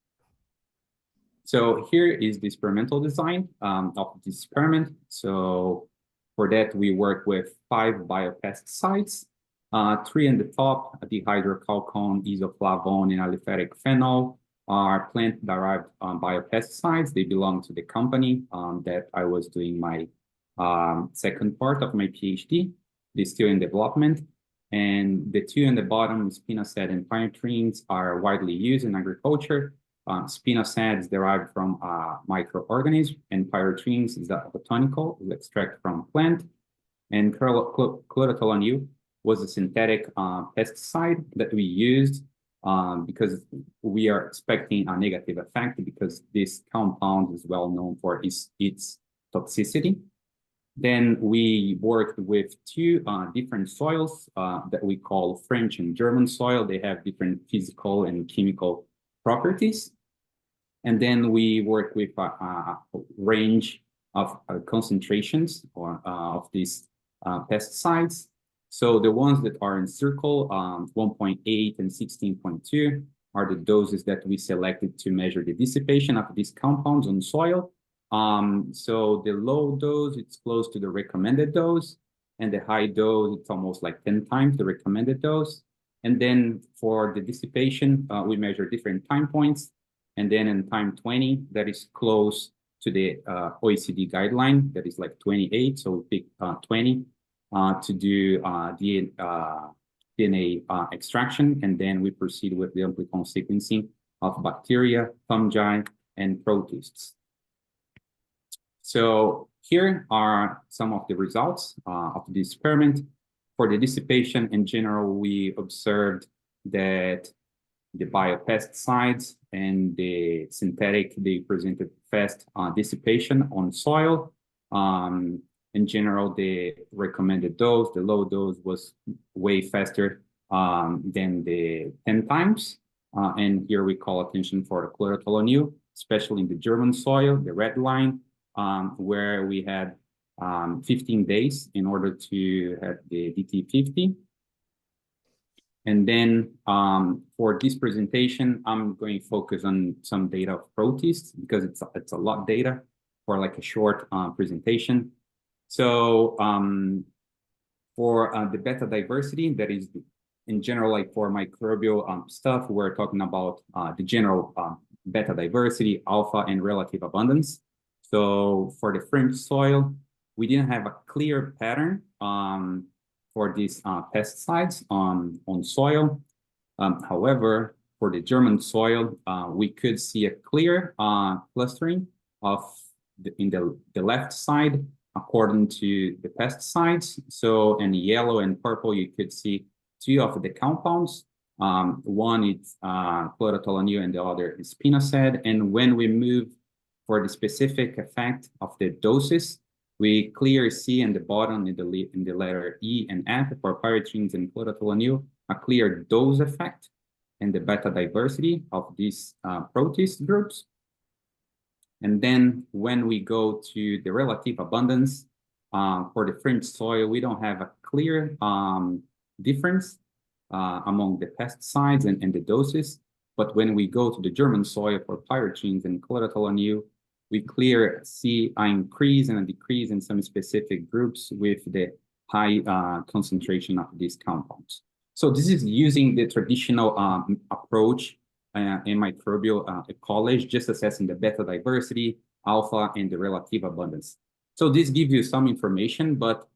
So here is the experimental design of this experiment. So for that, we work with 5 biopesticides, 3 in the top, dihydrochalcone, isoflavone, and aliphatic phenol, are plant-derived biopesticides. They belong to the company that I was doing my second part of my PhD. They're still in development. And the 2 in the bottom, spinosad and pyrethroids, are widely used in agriculture. Spinosad is derived from microorganisms, and pyrethroids is a botanical, is extracted from a plant. And chlorothalonil was a synthetic pesticide that we used because we are expecting a negative effect because this compound is well known for its toxicity. Then we worked with two different soils that we call French and German soil. They have different physical and chemical properties. And then we worked with a range of concentrations of these pesticides. So the ones that are in circle, 1.8 and 16.2 are the doses that we selected to measure the dissipation of these compounds on soil. So the low dose, it's close to the recommended dose, and the high dose, it's almost like 10 times the recommended dose. And then for the dissipation, we measure different time points. And then in time 20, that is close to the OECD guideline, that is like 28. So we pick 20 to do DNA extraction. And then we proceed with the amplicon sequencing of bacteria, fungi, and protists. So here are some of the results of the experiment. For the dissipation in general, we observed that the biopesticides and the synthetic, they presented fast dissipation on soil. In general, the recommended dose, the low dose was way faster than the 10 times. And here we call attention for the chlorothalonil, especially in the German soil, the red line, where we had 15 days in order to have the DT50. And then for this presentation, I'm going to focus on some data of protists because it's a lot of data for like a short presentation. So for the beta diversity, that is in general, like for microbial stuff, we're talking about the general beta diversity, alpha, and relative abundance. So for the French soil, we didn't have a clear pattern for these pesticides on soil. However, for the German soil, we could see a clear clustering of in the left side according to the pesticides. So in yellow and purple, you could see two of the compounds. One is chlorothalonil and the other is spinosad. And when we move for the specific effect of the doses, we clearly see in the bottom in the letter E and F for pyretrines and chlorothalonil a clear dose effect and the beta diversity of these protist groups. And then when we go to the relative abundance for the French soil, we don't have a clear difference among the pesticides and the doses. But when we go to the German soil for pyretrines and chlorothalonil, we clearly see an increase and a decrease in some specific groups with the high concentration of these compounds. So this is using the traditional approach in microbial ecology, just assessing the beta diversity, alpha, and the relative abundance. So this gives you some information, but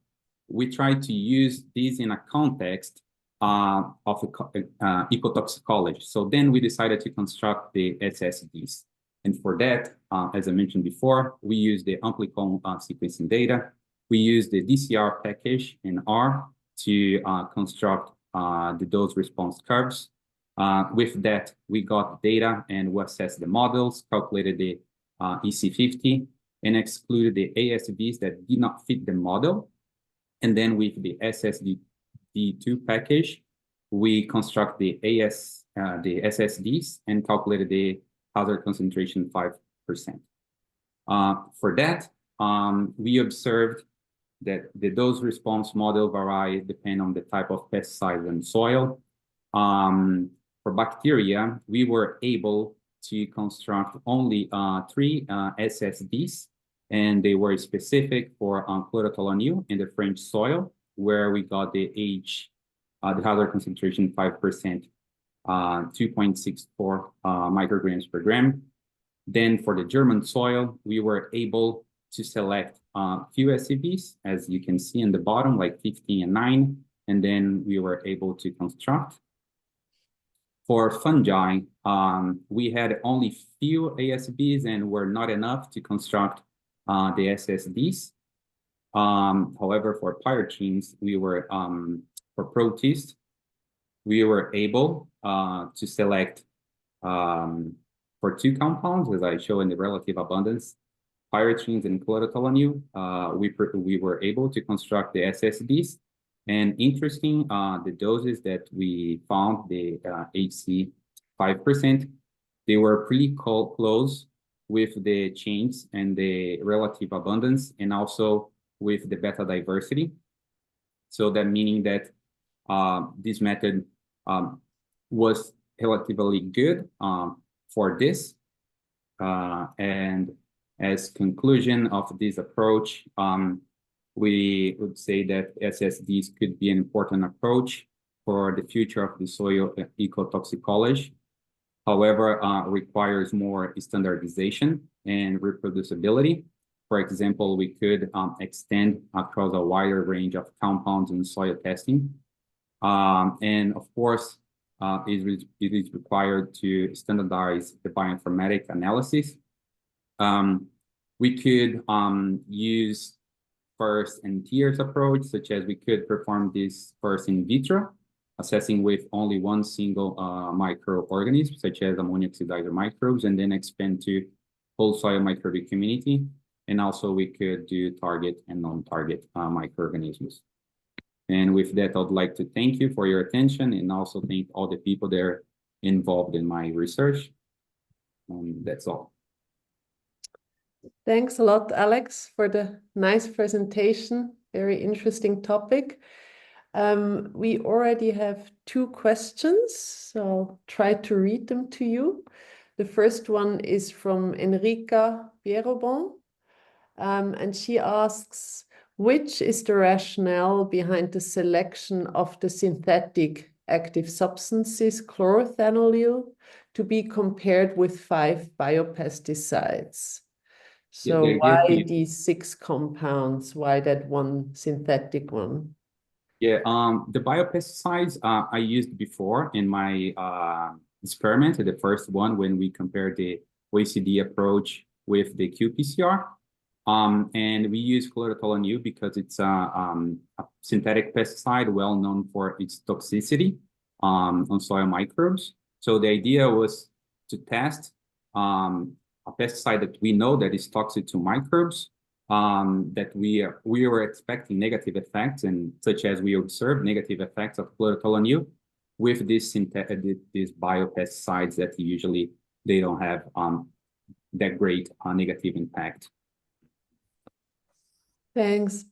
we try to use this in a context of ecotoxicology. So then we decided to construct the SSDs. And for that, as I mentioned before, we use the amplicon sequencing data. We use the DCR package in R to construct the dose response curves. With that, we got data and we assessed the models, calculated the EC50, and excluded the ASVs that did not fit the model. And then with the SSD2 package, we construct the SSDs and calculated the hazard concentration 5%. For that, we observed that the dose response model vary depending on the type of pesticide and soil. For bacteria, we were able to construct only 3 SSDs, and they were specific for chlorothalonil in the French soil, where we got the hazard concentration 5%, 2.64 micrograms per gram. Then for the German soil, we were able to select few SCVs, as you can see in the bottom, like 15 and 9, and then we were able to construct. For fungi, we had only few ASVs and were not enough to construct the SSDs. However, for pyrogens, for protists, we were able to select for two compounds, as I show in the relative abundance, pyrogens and chlorotoluene. We were able to construct the SSDs. And interesting, the doses that we found, the HC 5%, they were pretty close with the chains and the relative abundance, and also with the beta diversity. So that meaning that this method was relatively good for this. And as conclusion of this approach, we would say that SSDs could be an important approach for the future of the soil ecotoxicology. However, requires more standardization and reproducibility. For example, we could extend across a wider range of compounds in soil testing. And of course, it is required to standardize the bioinformatic analysis. We could use first and tiers approach, such as we could perform this first in vitro, assessing with only one single microorganism, such as ammonia oxidizer microbes, and then expand to whole soil microbial community. And also we could do target and non-target microorganisms. And with that, I'd like to thank you for your attention, and also thank all the people that are involved in my research. That's all. Thanks a lot, Alex, for the nice presentation. Very interesting topic. We already have 2 questions, so I'll try to read them to you. The first one is from Enrica Pierobon, and she asks, which is the rationale behind the selection of the synthetic active substances chlorothalonil to be compared with 5 biopesticides? So why these 6 compounds? Why that one synthetic one? Yeah, the biopesticides I used before in my experiment, the first one, when we compared the OECD approach with the qPCR. And we use chlorotoluene because it's a synthetic pesticide well known for its toxicity on soil microbes. So the idea was to test a pesticide that we know that is toxic to microbes, that we were expecting negative effects, and such as we observed negative effects of chlorotoluene with these biopesticides that usually they don't have that great negative impact. Thanks.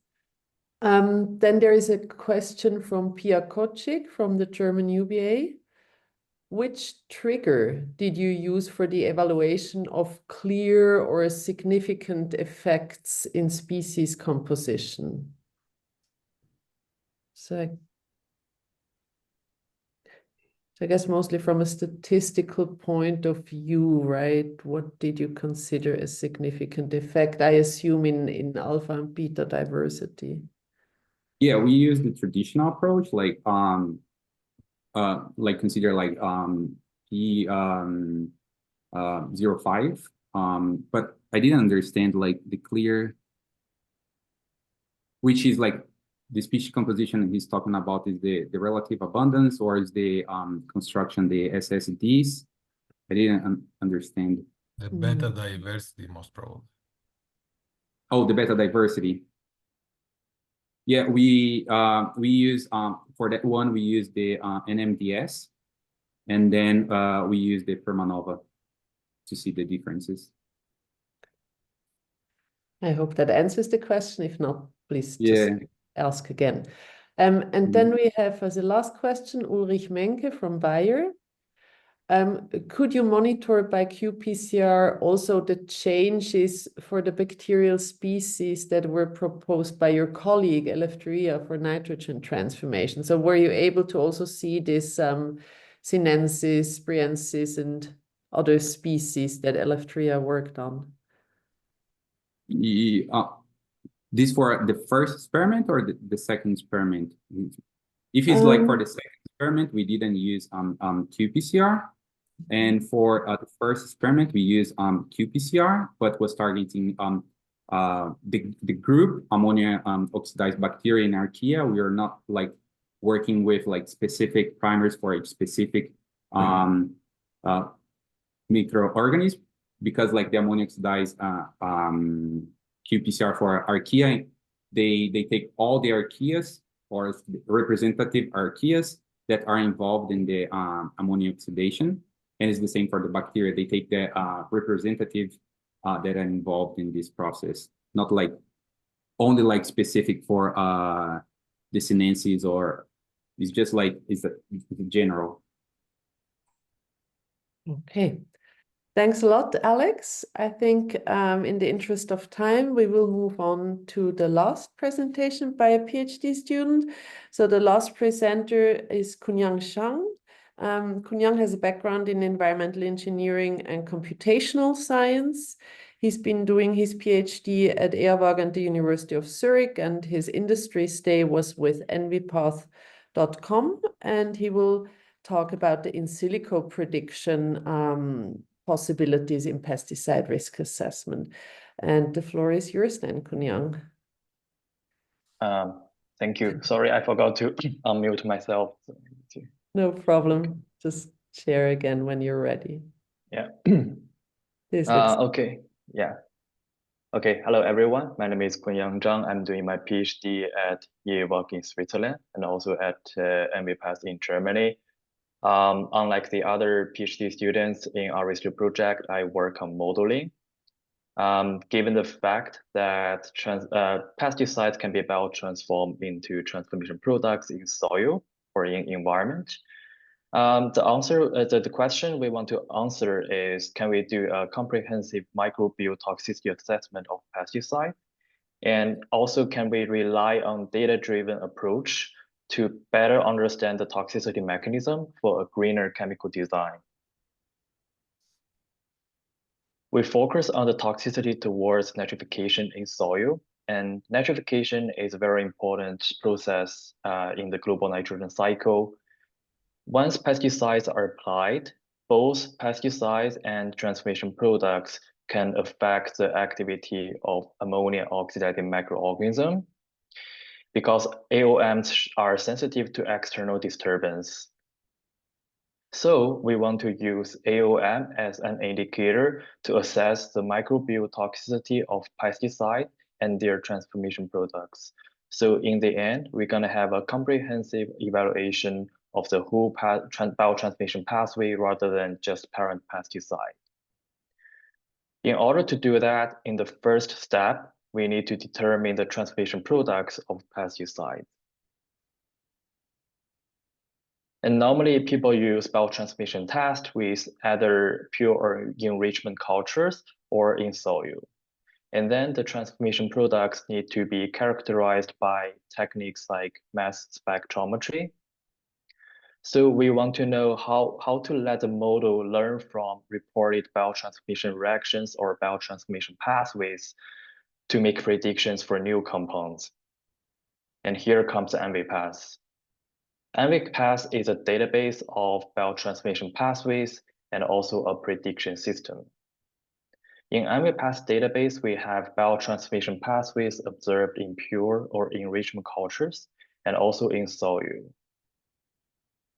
Then there is a question from Pia Kocik from the German UBA. Which trigger did you use for the evaluation of clear or significant effects in species composition? So I guess mostly from a statistical point of view, right? What did you consider a significant effect? I assume in alpha and beta diversity. Yeah, we use the traditional approach, like consider like P05, but I didn't understand like the clear, which is like the species composition he's talking about is the relative abundance, or is the construction, the SSDs? I didn't understand. The beta diversity, most probably. Oh, the beta diversity. Yeah, we use for that one we use the NMDS, and then we use the Permanova to see the differences. I hope that answers the question. If not, please just ask again. And then we have as a last question Ulrich Menke from Bayer. Could you monitor by qPCR also the changes for the bacterial species that were proposed by your colleague Eleftheria for nitrogen transformation? So were you able to also see this sinensis, briensis, and other species that Eleftheria worked on? This for the first experiment or the second experiment? If it's like for the second experiment, we didn't use qPCR. And for the first experiment, we used qPCR, but was targeting the group ammonia oxidized bacteria in archaea, we are not like working with like specific primers for a specific microorganism, because like the ammonia oxidized qPCR for archaea, they take all the archaeas or representative archaeas that are involved in the ammonia oxidation. And it's the same for the bacteria. They take the representative that are involved in this process, not like only like specific for the sinensis, or it's just like it's general. Okay. Thanks a lot, Alex. I think in the interest of time, we will move on to the last presentation by a PhD student. So the last presenter is Kunyang Zhang. Kunyang has a background in environmental engineering and computational science. He's been doing his PhD at ERWAG and the University of Zurich, and his industry stay was with envipath.com, and he will talk about the in silico prediction possibilities in pesticide risk assessment. And the floor is yours then, Kunyang. Thank you. Sorry, I forgot to unmute myself. No problem. Just share again when you're ready. Yeah. This looks okay. Yeah. Okay. Hello, everyone. My name is Kunyang Zhang. I'm doing my PhD at ERWAG in Switzerland and also at envipath in Germany. Unlike the other PhD students in our research project, I work on modeling. Given the fact that pesticides can be biotransformed into transformation products in soil or in environment, the question we want to answer is, can we do a comprehensive microbial toxicity assessment of pesticide? And also, can we rely on data-driven approach to better understand the toxicity mechanism for a greener chemical design? We focus on the toxicity towards nitrification in soil, and nitrification is a very important process in the global nitrogen cycle. Once pesticides are applied, both pesticides and transformation products can affect the activity of ammonia oxidizing microorganism, because AOMs are sensitive to external disturbance. So we want to use AOM as an indicator to assess the microbial toxicity of pesticide and their transformation products. So in the end, we're going to have a comprehensive evaluation of the whole biotransformation pathway rather than just parent pesticide. In order to do that, in the first step, we need to determine the transformation products of pesticides. And normally people use biotransformation test with either pure or enrichment cultures or in soil. And then the transformation products need to be characterized by techniques like mass spectrometry. So we want to know how to let the model learn from reported biotransformation reactions or biotransformation pathways to make predictions for new compounds. And here comes envipath. envipath is a database of biotransformation pathways and also a prediction system. In envipath database, we have biotransformation pathways observed in pure or enrichment cultures and also in soil.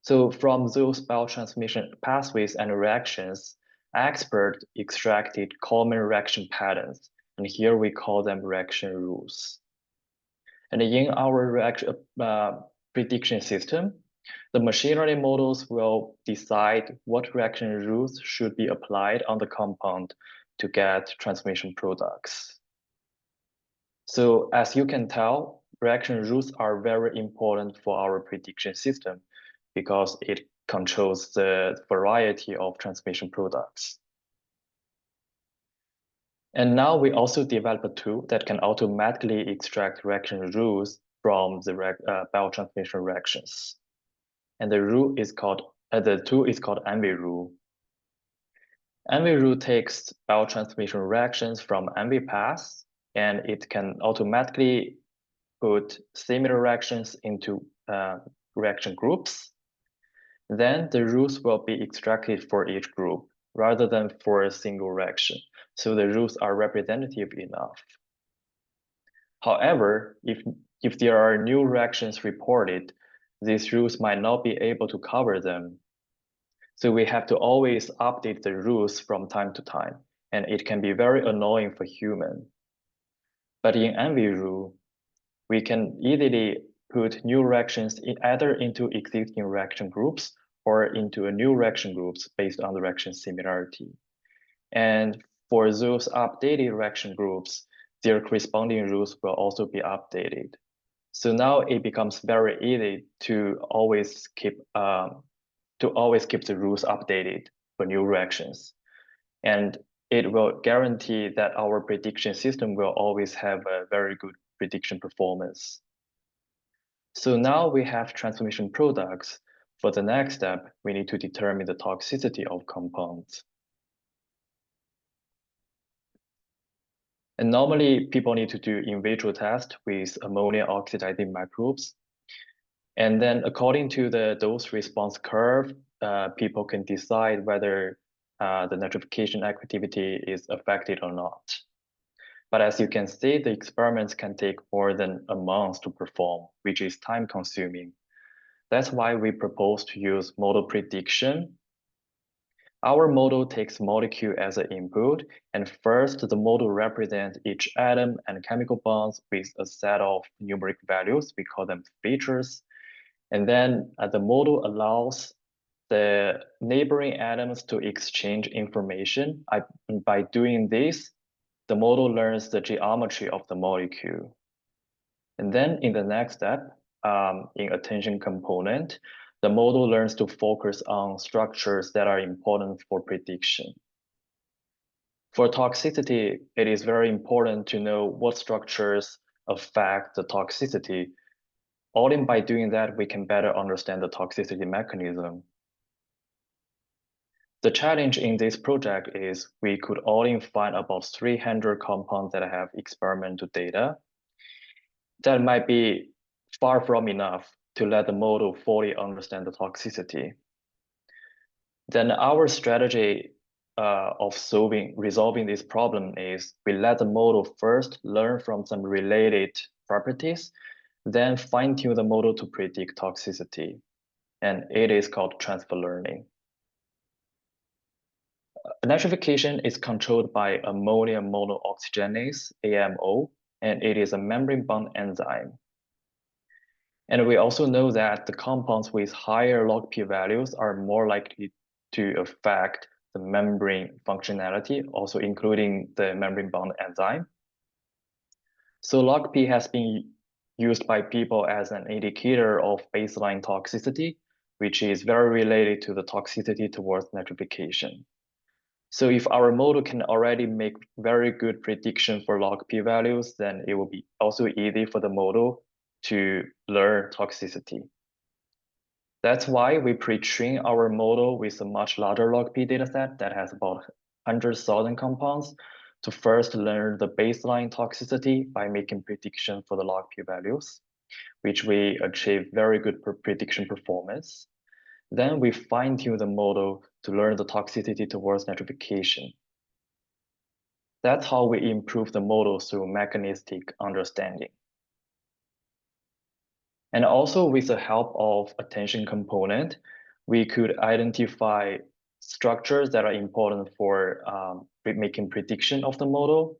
So from those biotransformation pathways and reactions, experts extracted common reaction patterns, and here we call them reaction rules. And in our prediction system, the machine learning models will decide what reaction rules should be applied on the compound to get transformation products. So as you can tell, reaction rules are very important for our prediction system because it controls the variety of transformation products. And now we also develop a tool that can automatically extract reaction rules from the biotransformation reactions. And the tool is called EnviRule. EnviRule takes biotransformation reactions from envipath, and it can automatically put similar reactions into reaction groups. Then the rules will be extracted for each group rather than for a single reaction. So the rules are representative enough. However, if there are new reactions reported, these rules might not be able to cover them. So we have to always update the rules from time to time, and it can be very annoying for human. But in EnvyRule, we can easily put new reactions either into existing reaction groups or into a new reaction groups based on the reaction similarity. And for those updated reaction groups, their corresponding rules will also be updated. So now it becomes very easy to always keep the rules updated for new reactions. And it will guarantee that our prediction system will always have a very good prediction performance. So now we have transformation products. For the next step, we need to determine the toxicity of compounds. And normally people need to do in vitro test with ammonia oxidizing microbes. And then according to the dose response curve, people can decide whether the nitrification activity is affected or not. But as you can see, the experiments can take more than a month to perform, which is time consuming. That's why we propose to use model prediction. Our model takes molecule as an input, and first the model represents each atom and chemical bonds with a set of numeric values. We call them features. And then the model allows the neighboring atoms to exchange information. By doing this, the model learns the geometry of the molecule. And then in the next step, in attention component, the model learns to focus on structures that are important for prediction. For toxicity, it is very important to know what structures affect the toxicity. Only by doing that, we can better understand the toxicity mechanism. The challenge in this project is we could only find about 300 compounds that have experimental data. That might be far from enough to let the model fully understand the toxicity. Then our strategy of resolving this problem is we let the model first learn from some related properties, then fine-tune the model to predict toxicity. And it is called transfer learning. Nitrification is controlled by ammonia monooxygenase, AMO, and it is a membrane bound enzyme. And we also know that the compounds with higher log P values are more likely to affect the membrane functionality, also including the membrane bound enzyme. So log P has been used by people as an indicator of baseline toxicity, which is very related to the toxicity towards nitrification. So if our model can already make very good prediction for log P values, then it will be also easy for the model to learn toxicity. That's why we pre-train our model with a much larger log P dataset that has about 100,000 compounds to first learn the baseline toxicity by making prediction for the log P values, which we achieve very good prediction performance. Then we fine-tune the model to learn the toxicity towards nitrification. That's how we improve the model through mechanistic understanding. And also with the help of attention component, we could identify structures that are important for making prediction of the model.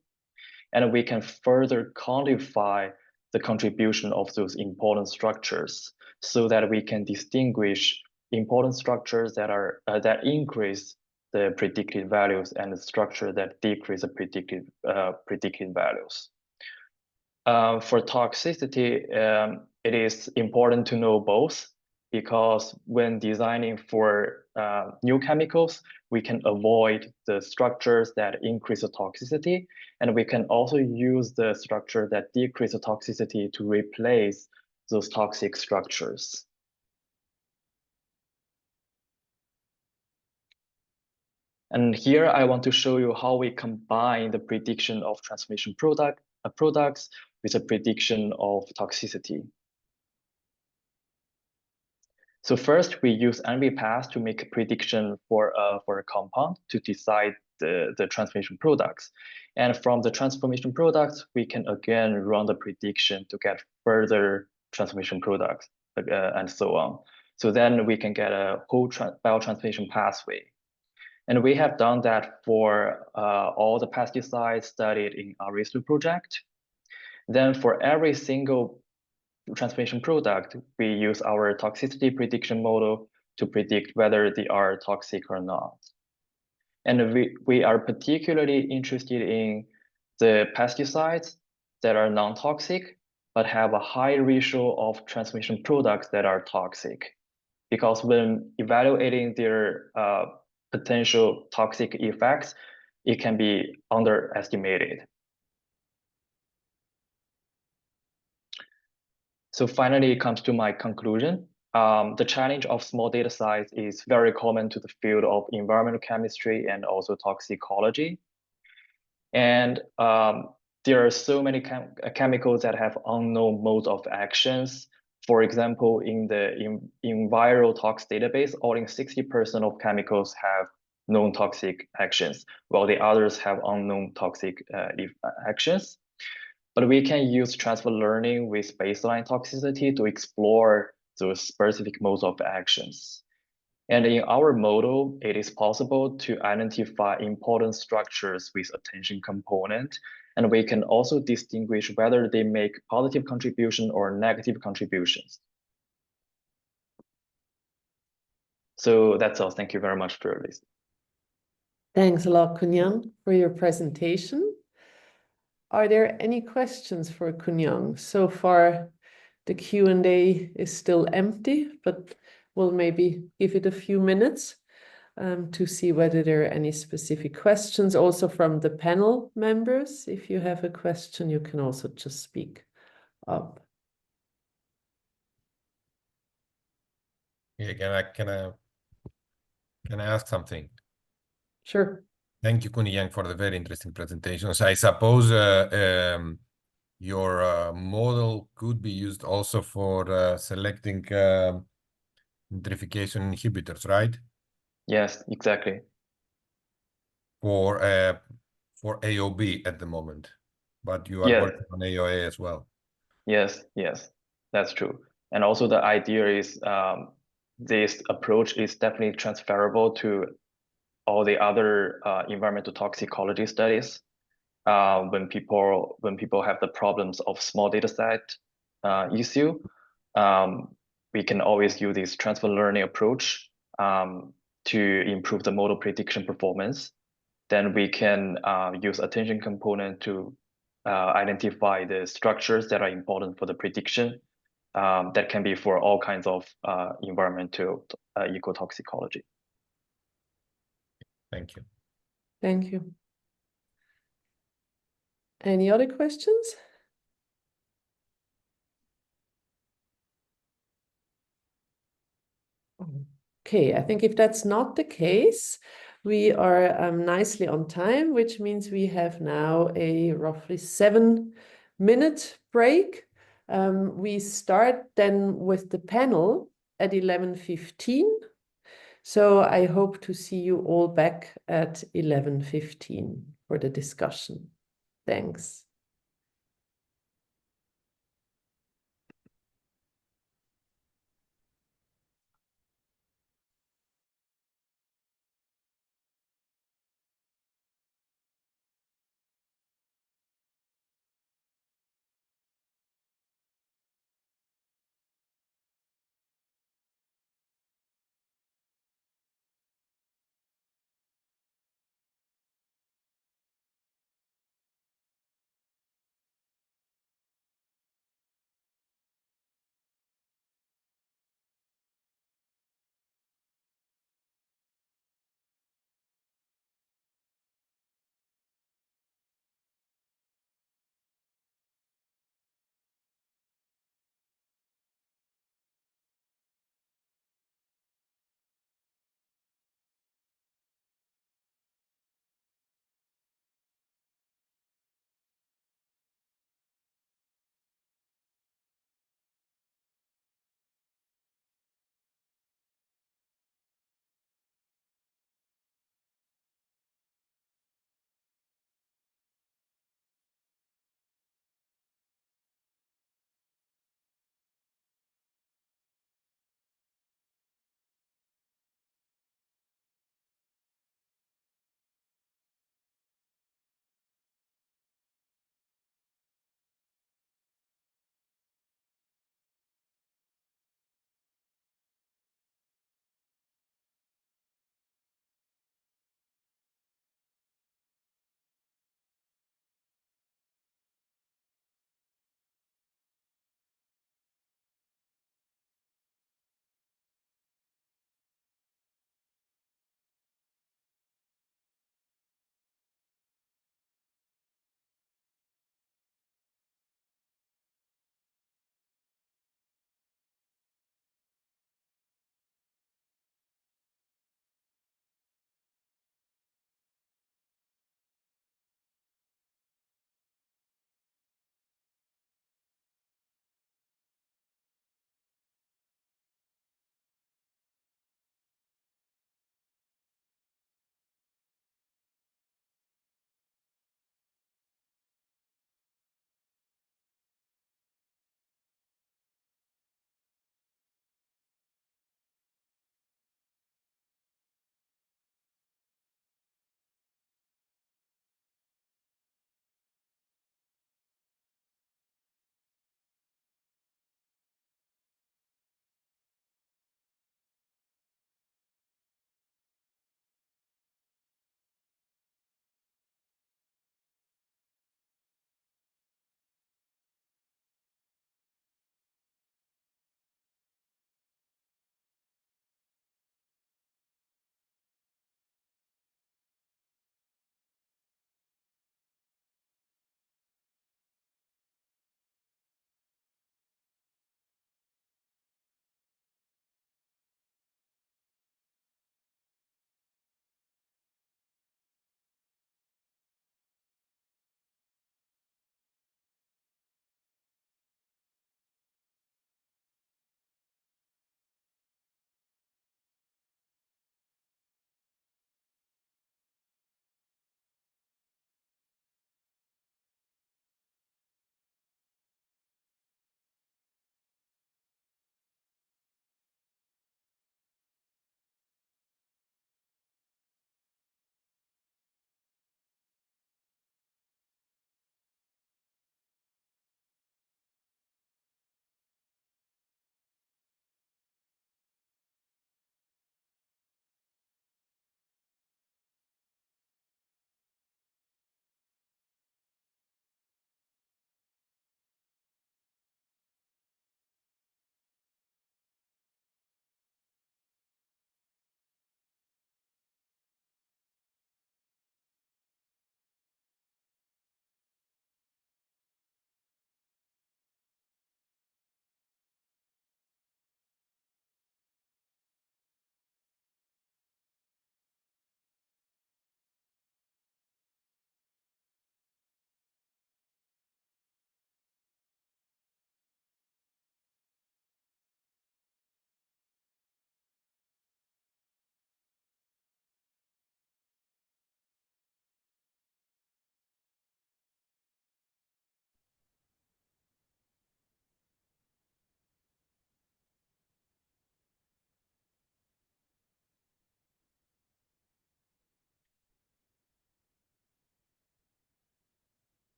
And we can further quantify the contribution of those important structures so that we can distinguish important structures that are that increase the predicted values and the structure that decrease the predicted values. For toxicity, it is important to know both, because when designing for new chemicals, we can avoid the structures that increase the toxicity, and we can also use the structure that decrease the toxicity to replace those toxic structures. And here I want to show you how we combine the prediction of transformation products with a prediction of toxicity. So first, we use EnvyPath to make a prediction for a compound to decide the transformation products. And from the transformation products, we can again run the prediction to get further transformation products and so on. So then we can get a whole biotransformation pathway. And we have done that for all the pesticides studied in our Aristo project. Then for every single transformation product, we use our toxicity prediction model to predict whether they are toxic or not. And we are particularly interested in the pesticides that are non-toxic, but have a high ratio of transformation products that are toxic. Because when evaluating their potential toxic effects, it can be underestimated. So finally, it comes to my conclusion. The challenge of small data size is very common to the field of environmental chemistry and also toxicology. And there are so many chemicals that have unknown modes of actions. For example, in the EnviroTox database, only 60% of chemicals have known toxic actions, while the others have unknown toxic actions. But we can use transfer learning with baseline toxicity to explore those specific modes of actions. And in our model, it is possible to identify important structures with attention component. And we can also distinguish whether they make positive contribution or negative contributions. So that's all. Thank you very much for listening. Thanks a lot, Kunyang, for your presentation. Are there any questions for Kunyang? So far, the Q&A is still empty, but we'll maybe give it a few minutes to see whether there are any specific questions also from the panel members. If you have a question, you can also just speak up. Yeah, can I ask something? Sure. Thank you, Kunyang, for the very interesting presentations. I suppose your model could be used also for selecting nitrification inhibitors, right? Yes, exactly. For AOB at the moment, but you are working on AOA as well. Yes, that's true. And also the idea is this approach is definitely transferable to all the other environmental toxicology studies. When people have the problems of small data set issue, we can always use this transfer learning approach to improve the model prediction performance. Then we can use attention component to identify the structures that are important for the prediction. That can be for all kinds of environmental ecotoxicology. Thank you. Thank you. Any other questions? Okay, I think if that's not the case, we are nicely on time, which means we have now a roughly 7-minute break. We start then with the panel at 11:15. So I hope to see you all back at 11:15 for the discussion. Thanks.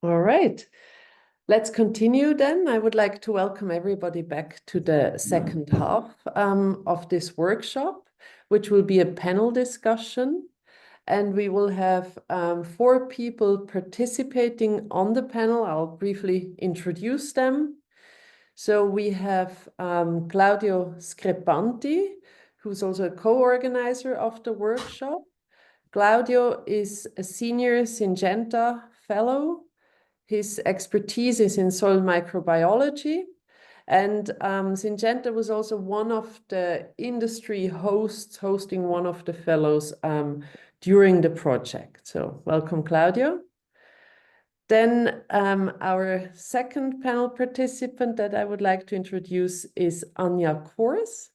All right. Let's continue then. I would like to welcome everybody back to the second half of this workshop, which will be a panel discussion. And we will have 4 people participating on the panel. I'll briefly introduce them. So we have Claudio Screpanti, who's also a co-organizer of the workshop. Claudio is a senior Syngenta fellow. His expertise is in soil microbiology. And Syngenta was also one of the industry hosts, hosting one of the fellows during the project. So welcome, Claudio. Then our second panel participant that I would like to introduce is Anja Kors.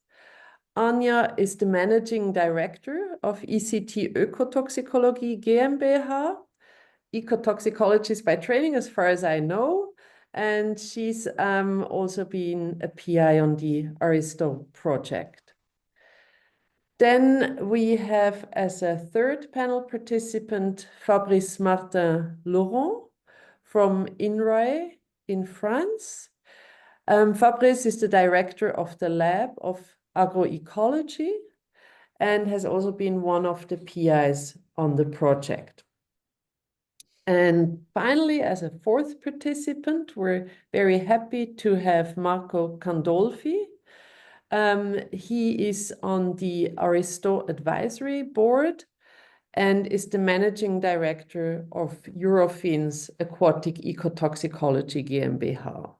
Anja is the managing director of ECT Ökotoxikologie GmbH, ecotoxicologist by training, as far as I know. And she's also been a PI on the Aristo project. Then we have as a third panel participant, Fabrice Martin Laurent from INRAE in France. Fabrice is the director of the Lab of Agroecology and has also been one of the PIs on the project. And finally, as a fourth participant, we're very happy to have Marco Candolfi. He is on the Aristo Advisory Board and is the managing director of Eurofin's Aquatic Ecotoxicology GmbH.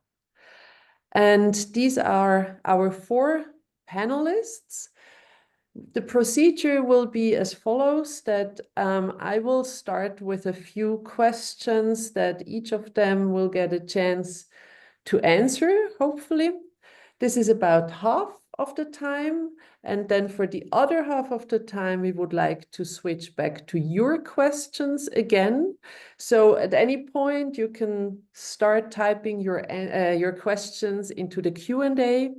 And these are our 4 panelists. The procedure will be as follows, that I will start with a few questions that each of them will get a chance to answer, hopefully. This is about half of the time. And then for the other half of the time, we would like to switch back to your questions again. So at any point, you can start typing your questions into the Q&A.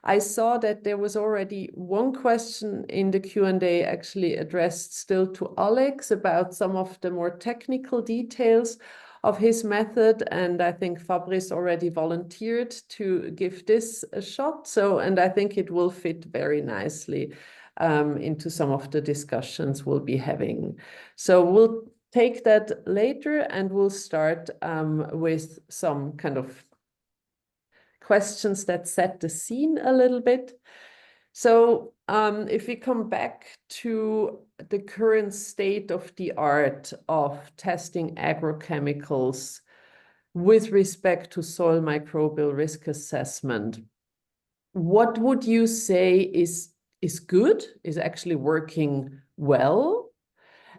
I saw that there was already one question in the Q&A actually addressed still to Alex about some of the more technical details of his method. And I think Fabrice already volunteered to give this a shot. So, and I think it will fit very nicely into some of the discussions we'll be having. So we'll take that later and we'll start with some kind of questions that set the scene a little bit. So if we come back to the current state of the art of testing agrochemicals with respect to soil microbial risk assessment, what would you say is good, is actually working well?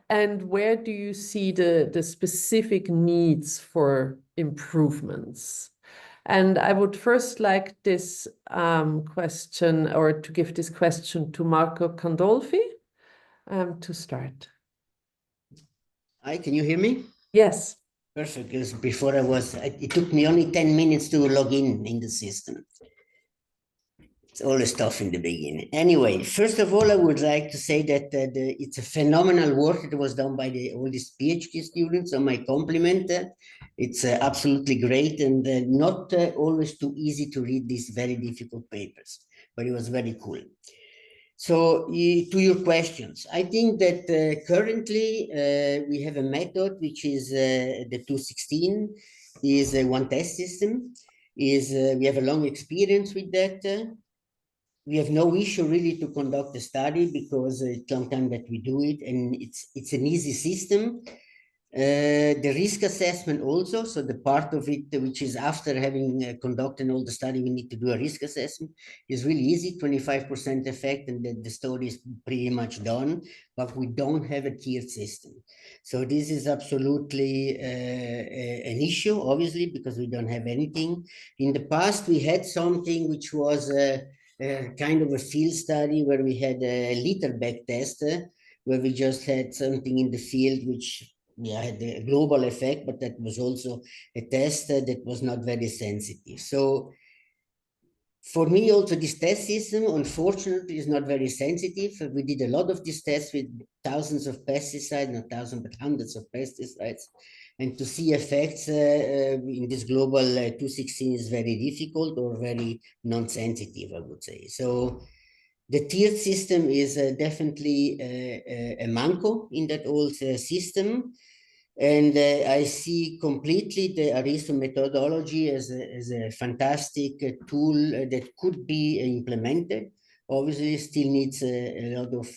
And where do you see the specific needs for improvements? And I would first like this question, or to give this question to Marco Candolfi to start. Hi, can you hear me? Yes. Perfect, because before it took me only 10 minutes to log in the system. It's always tough in the beginning. Anyway, first of all, I would like to say that it's a phenomenal work that was done by all these PhD students, so my compliment. It's absolutely great and not always too easy to read these very difficult papers, but it was very cool. So to your questions, I think that currently we have a method which is the 216, is a one test system. We have a long experience with that. We have no issue really to conduct a study because it's a long time that we do it, and it's an easy system. The risk assessment also, so the part of it which is after having conducted all the study, we need to do a risk assessment, is really easy, 25% effect, and the story is pretty much done, but we don't have a tiered system. So this is absolutely an issue, obviously, because we don't have anything. In the past, we had something which was kind of a field study where we had a liter back test, where we just had something in the field which had a global effect, but that was also a test that was not very sensitive. So for me, also this test system, unfortunately, is not very sensitive. We did a lot of these tests with thousands of pesticides, not thousands, but hundreds of pesticides. And to see effects in this global 216 is very difficult or very non-sensitive, I would say. So the tiered system is definitely a manco in that old system. And I see completely the Aristo methodology as a fantastic tool that could be implemented. Obviously, still needs a lot of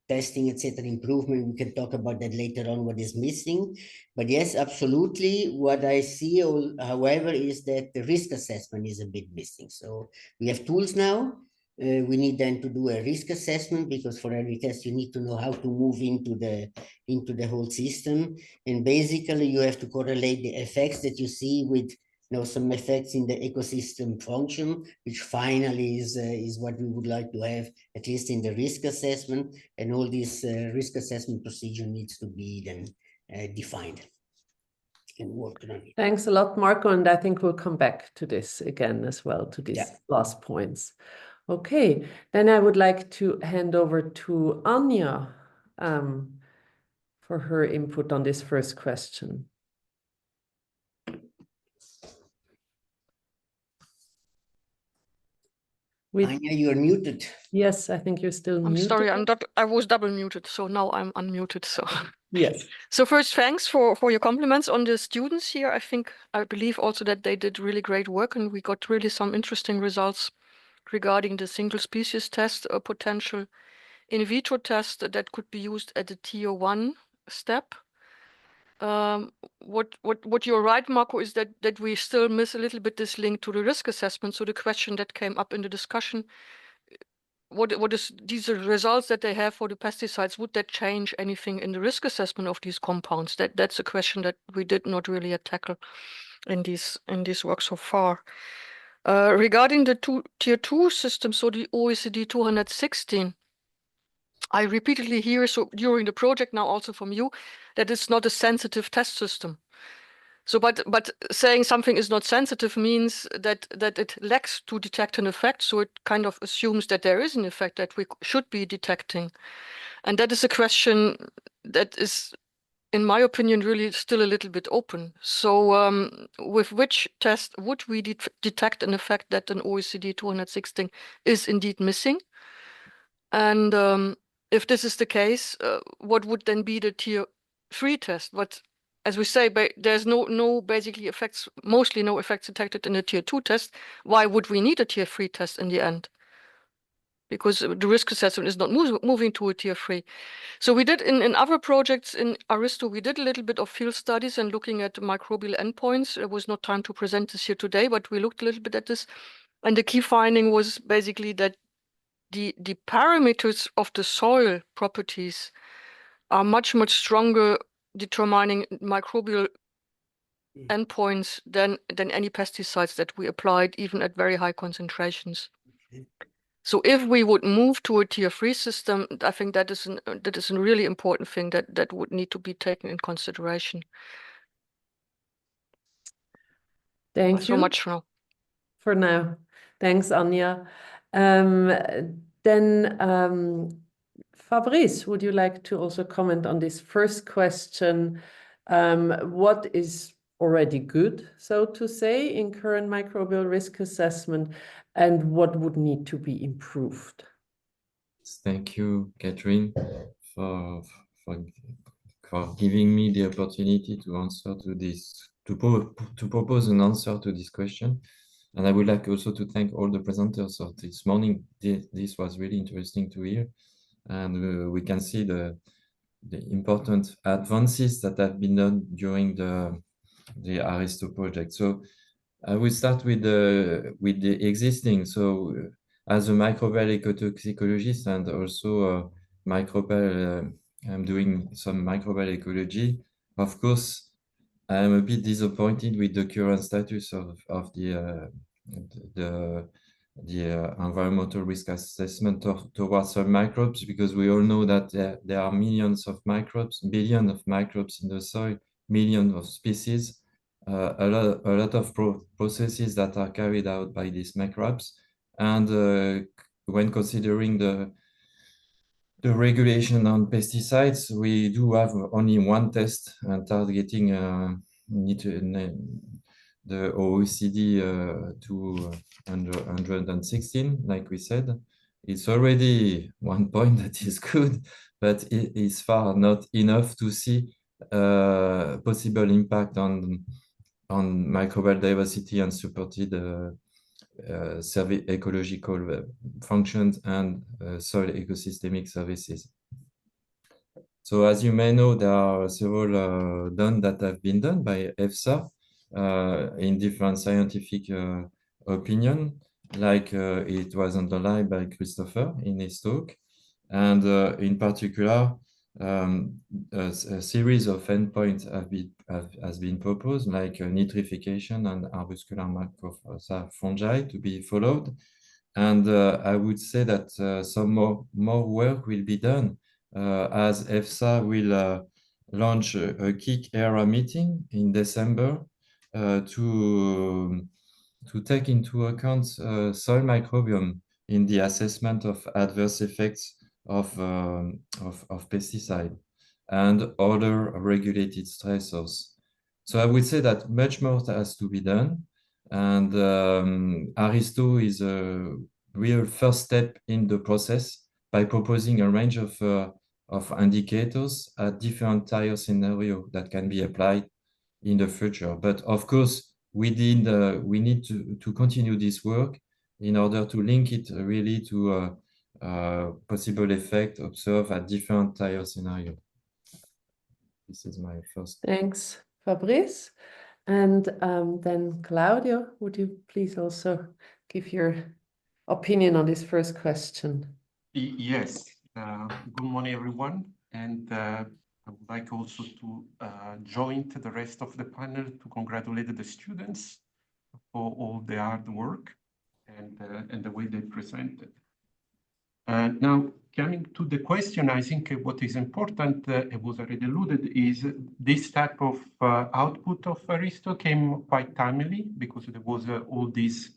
testing, etc., improvement. We can talk about that later on, what is missing. But yes, absolutely. What I see, however, is that the risk assessment is a bit missing. So we have tools now. We need then to do a risk assessment, because for every test you need to know how to move into the whole system. And basically you have to correlate the effects that you see with some effects in the ecosystem function, which finally is what we would like to have, at least in the risk assessment. And all this risk assessment procedure needs to be then defined and worked on it. Thanks a lot, Marco. And I think we'll come back to this again as well, to these last points. Okay, then I would like to hand over to Anja for her input on this first question. Anja, you're muted. Yes, I think you're still muted. I'm sorry, I was double muted, so now I'm unmuted. So yes. So first, thanks for your compliments on the students here. I believe also that they did really great work, and we got really some interesting results regarding the single species test, a potential in vitro test that could be used at the tier 1 step. What you're right, Marco, is that we still miss a little bit this link to the risk assessment. So the question that came up in the discussion, what is these results that they have for the pesticides, would that change anything in the risk assessment of these compounds? That's a question that we did not really tackle in this work so far. Regarding the tier 2 system, so the OECD 216, I repeatedly hear, so during the project now also from you, that it's not a sensitive test system. So, but saying something is not sensitive means that it lacks to detect an effect. So it kind of assumes that there is an effect that we should be detecting. And that is a question that is, in my opinion, really still a little bit open. So with which test would we detect an effect that an OECD 216 is indeed missing? And if this is the case, what would then be the tier 3 test? But as we say, there's no basically effects, mostly no effects detected in the tier 2 test. Why would we need a tier 3 test in the end? Because the risk assessment is not moving to a tier 3. So we did in other projects in Aristo, we did a little bit of field studies and looking at microbial endpoints. There was no time to present this here today, but we looked a little bit at this. And the key finding was basically that the parameters of the soil properties are much stronger determining microbial endpoints than any pesticides that we applied, even at very high concentrations. Okay. So if we would move to a tier 3 system, I think that is a really important thing that would need to be taken in consideration. Thank you. So much for now. For now. Thanks, Anja. Fabrice, would you like to also comment on this first question? What is already good, so to say, in current microbial risk assessment, and what would need to be improved? Thank you, Catherine, for giving me the opportunity to answer to this, to propose an answer to this question. And I would like also to thank all the presenters of this morning. This was really interesting to hear. And we can see the important advances that have been done during the Aristo project. So I will start with the existing. So as a microbial ecotoxicologist and also microbial, I'm doing some microbial ecology. Of course, I'm a bit disappointed with the current status of the environmental risk assessment towards some microbes, because we all know that there are millions of microbes, billions of microbes in the soil, millions of species, a lot of processes that are carried out by these microbes. And when considering the the regulation on pesticides, we do have only one test targeting the OECD 216, like we said. It's already 1 point that is good, but it is far not enough to see possible impact on microbial diversity and supported survey ecological functions and soil ecosystemic services. So as you may know, there are several done that have been done by EFSA in different scientific opinion, like it was underlined by Christopher in his talk. And in particular, a series of endpoints has been proposed, like nitrification and arbuscular macrophaga fungi to be followed. And I would say that some more work will be done as EFSA will launch a KIC ERA meeting in December to take into account soil microbiome in the assessment of adverse effects of pesticide and other regulated stressors. So I would say that much more has to be done. And Aristo is a real first step in the process by proposing a range of indicators at different tire scenarios that can be applied in the future. But of course, we need to continue this work in order to link it really to possible effect observed at different tire scenarios. This is my first. Thanks, Fabrice. And then Claudio, would you please also give your opinion on this first question? Yes. Good morning, everyone. And I would like also to join the rest of the panel to congratulate the students for all the hard work and the way they presented. Now, coming to the question, I think what is important, it was already alluded, is this type of output of Aristo came quite timely because there was all this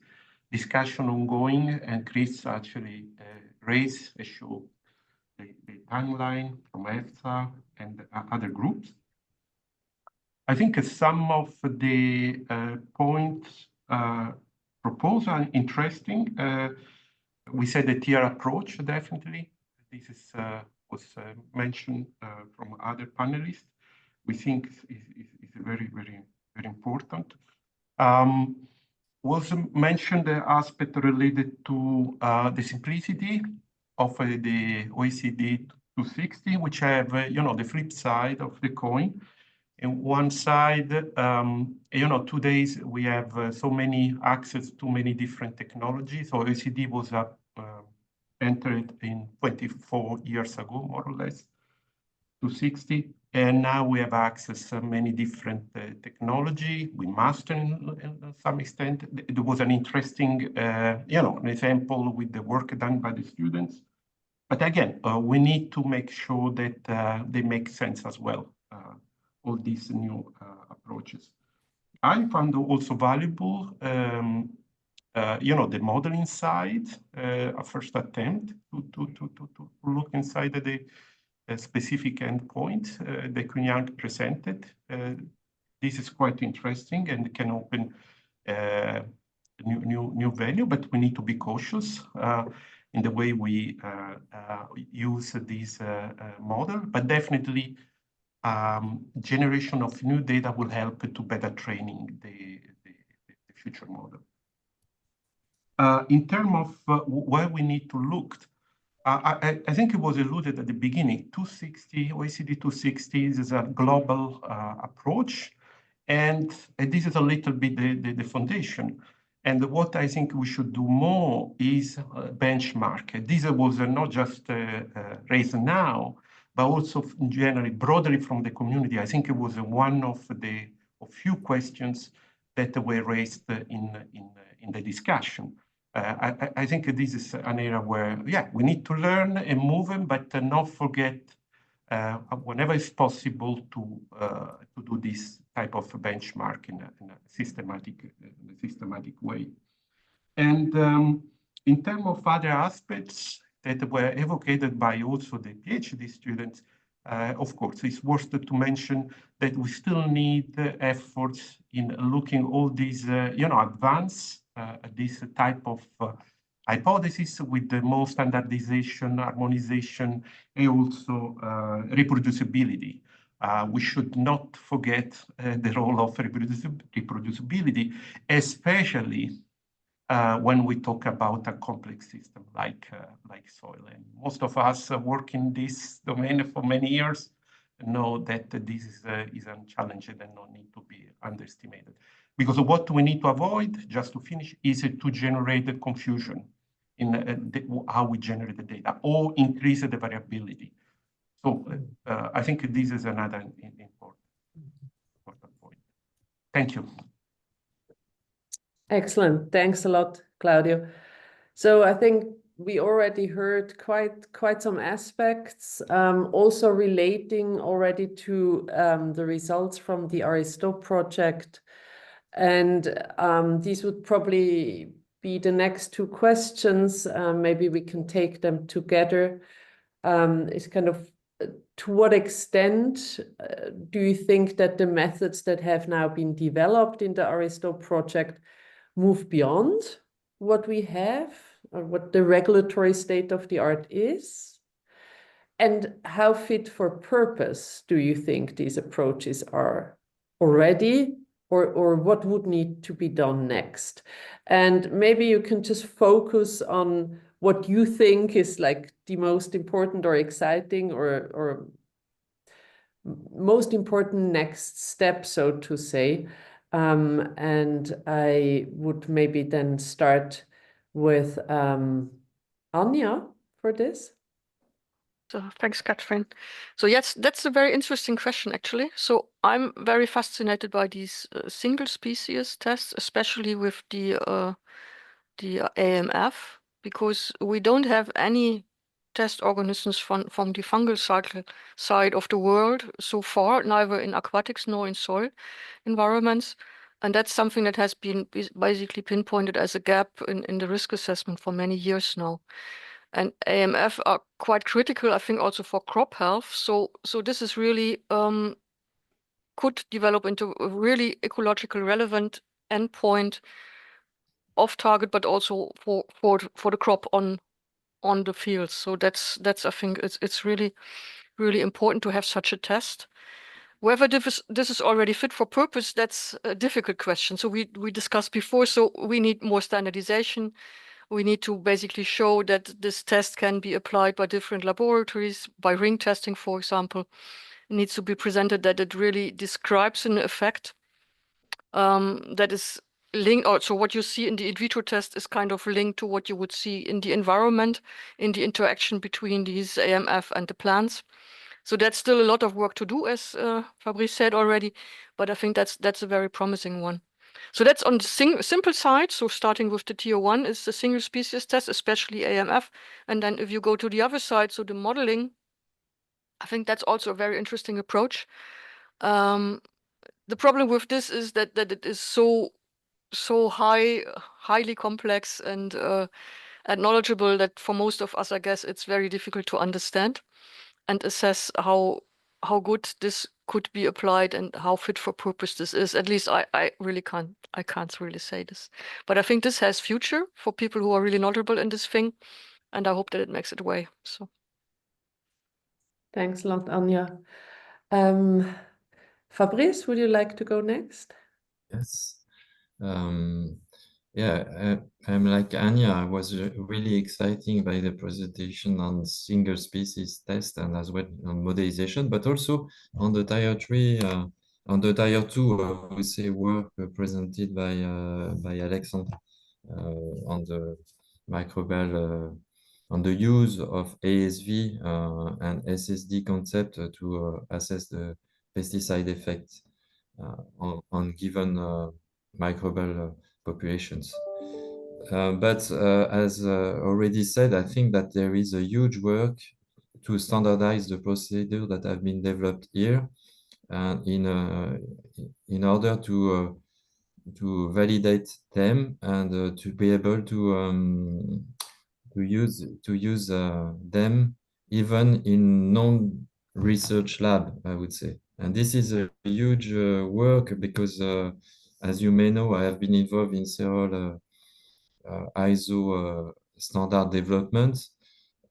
discussion ongoing, and Chris actually raised a show the timeline from EFSA and other groups. I think some of the points proposed are interesting. We said the tier approach, definitely. This is was mentioned from other panelists. We think is very, very, very important. Was mentioned the aspect related to the simplicity of the OECD 260, which have, the flip side of the coin. On one side, today's we have so many access to many different technologies. So OECD was entered in 24 years ago, more or less, 260. And now we have access to many different technology. We master in some extent. There was an interesting, an example with the work done by the students. But again, we need to make sure that they make sense as well, all these new approaches. I found also valuable, the modeling side, a first attempt to look inside the specific endpoint that Kunyang presented. This is quite interesting and can open new value, but we need to be cautious in the way we use this model. But definitely, generation of new data will help to better training the future model. In terms of where we need to look, I think it was alluded at the beginning, OECD 260 is a global approach, and this is a little bit the foundation. And what I think we should do more is benchmark. This was not just raised now, but also generally broadly from the community. I think it was one of the few questions that were raised in the discussion. I think this is an area where, we need to learn and move, but not forget whenever it's possible to do this type of benchmark in a systematic way. And in terms of other aspects, that were advocated by also the PhD students, of course, it's worth to mention that we still need efforts in looking all these, advance this type of hypothesis with the more standardization, harmonization, and also reproducibility. We should not forget the role of reproducibility, especially when we talk about a complex system like soil. And most of us work in this domain for many years know that this is a challenge and not need to be underestimated. Because what we need to avoid, just to finish, is to generate the confusion in how we generate the data or increase the variability. So I think this is another important point. Thank you. Excellent. Thanks a lot, Claudio. So I think we already heard quite some aspects, also relating already to the results from the Aristo project. And these would probably be the next two questions. Maybe we can take them together. It's kind of, to what extent do you think that the methods that have now been developed in the Aristo project move beyond what we have, or what the regulatory state of the art is? And how fit for purpose do you think these approaches are already, or what would need to be done next? And maybe you can just focus on what you think is like the most important or exciting or most important next step, so to say. And I would maybe then start with Anya for this. So thanks, Catherine. So yes, that's a very interesting question, actually. So I'm very fascinated by these single species tests, especially with the AMF, because we don't have any test organisms from the fungal cycle side of the world so far, neither in aquatics nor in soil environments. And that's something that has been basically pinpointed as a gap in the risk assessment for many years now. And AMF are quite critical, I think, also for crop health. So this is really could develop into a really ecological relevant endpoint off target, but also for the crop on the fields. So that's I think it's really important to have such a test. Whether this is already fit for purpose, that's a difficult question. So we discussed before, so we need more standardization. We need to basically show that this test can be applied by different laboratories, by ring testing, for example. It needs to be presented that it really describes an effect that is linked, or so what you see in the in vitro test is kind of linked to what you would see in the environment, in the interaction between these AMF and the plants. So that's still a lot of work to do, as Fabrice said already, but I think that's a very promising one. So that's on the simple side. So starting with the tier 1 is the single species test, especially AMF. And then if you go to the other side, so the modeling, I think that's also a very interesting approach. The problem with this is that it is so highly complex and knowledgeable that for most of us, I guess, it's very difficult to understand and assess how good this could be applied and how fit for purpose this is. At least I really can't really say this. But I think this has future for people who are really knowledgeable in this thing, and I hope that it makes it way. So Thanks a lot, Anya. Fabrice, would you like to go next? Yes. Yeah, I'm like Anya. I was really excited by the presentation on single species test and as well on modelization, but also on the tier 3, on the tier 2, we say work presented by Alexandre on the microbial, on the use of ASV and SSD concept to assess the pesticide effect on given microbial populations. But as already said, I think that there is a huge work to standardize the procedure that have been developed here in order to validate them and to be able to use them even in non-research lab, I would say. And this is a huge work because, as you may know, I have been involved in several ISO standard development,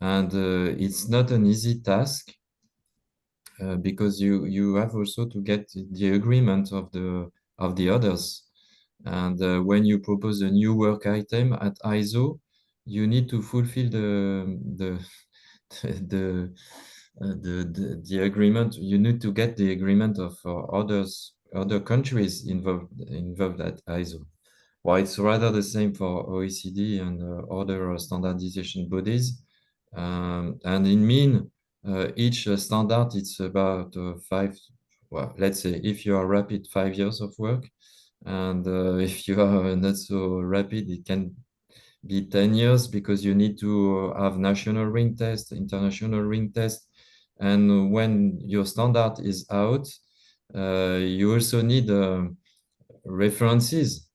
and it's not an easy task because you have also to get the agreement of the others. And when you propose a new work item at ISO, you need to fulfill the the agreement. You need to get the agreement of other countries involved at ISO. Well, it's rather the same for OECD and other standardization bodies. And in mean, each standard, it's about well, let's say if you are rapid, 5 years of work. And if you are not so rapid, it can be 10 years because you need to have national ring test, international ring test. And when your standard is out, you also need references,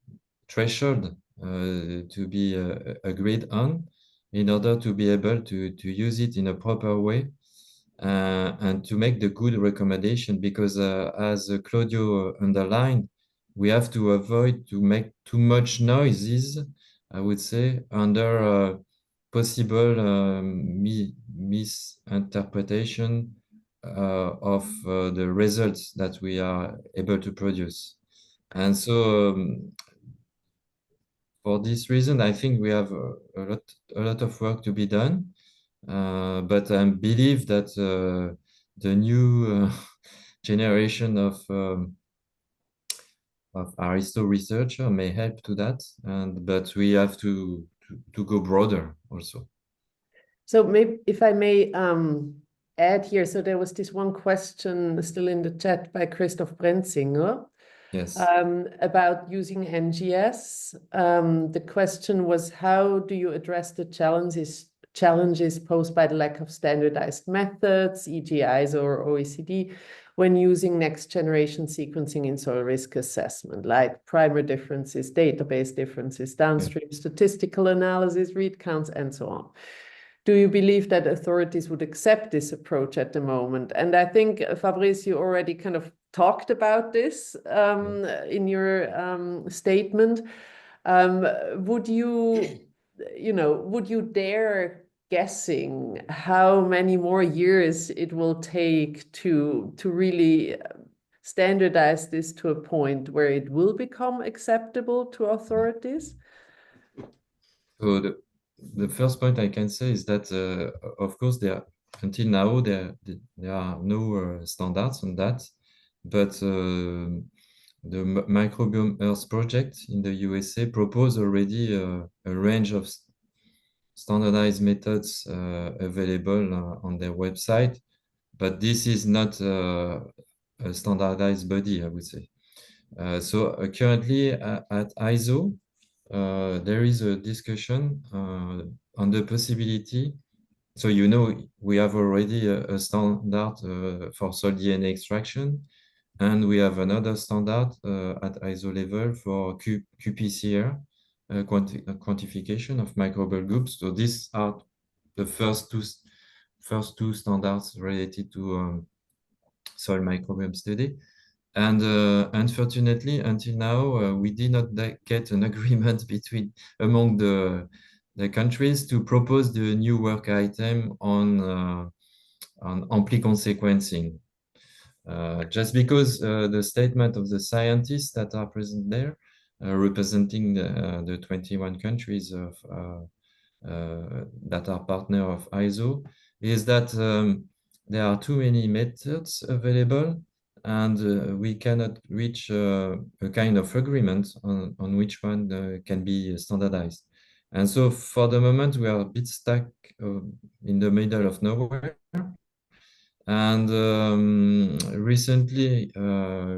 threshold to be agreed on in order to be able to use it in a proper way and to make the good recommendation, because as Claudio underlined, we have to avoid to make too much noises, I would say, under possible misinterpretation of the results that we are able to produce. And so for this reason, I think we have a lot of work to be done. But I believe that the new generation of Aristo researcher may help to that, but we have to go broader also. So maybe if I may add here, so there was this one question still in the chat by Christoph Brenzinger. Yes. About using NGS. The question was, how do you address the challenges posed by the lack of standardized methods, e.g. ISO or OECD, when using next generation sequencing in soil risk assessment, like primer differences, database differences, downstream statistical analysis, read counts, and so on? Do you believe that authorities would accept this approach at the moment? And I think, Fabrice, you already kind of talked about this in your statement. Would you dare guessing how many more years it will take to really standardize this to a point where it will become acceptable to authorities? So the first point I can say is that, of course, until now there are no standards on that, but the Microbiome Earth project in the USA proposed already a range of standardized methods available on their website, but this is not a standardized body, I would say. So currently at ISO, there is a discussion on the possibility. So, we have already a standard for soil DNA extraction, and we have another standard at ISO level for qPCR, quantification of microbial groups. So these are the first two standards related to soil microbiome study. And unfortunately, until now, we did not get an agreement among the countries to propose the new work item on amplicon sequencing. Just because the statement of the scientists that are present there, representing the 21 countries that are partner of ISO, is that there are too many methods available, and we cannot reach a kind of agreement on which one can be standardized. And so for the moment, we are a bit stuck in the middle of nowhere. And recently,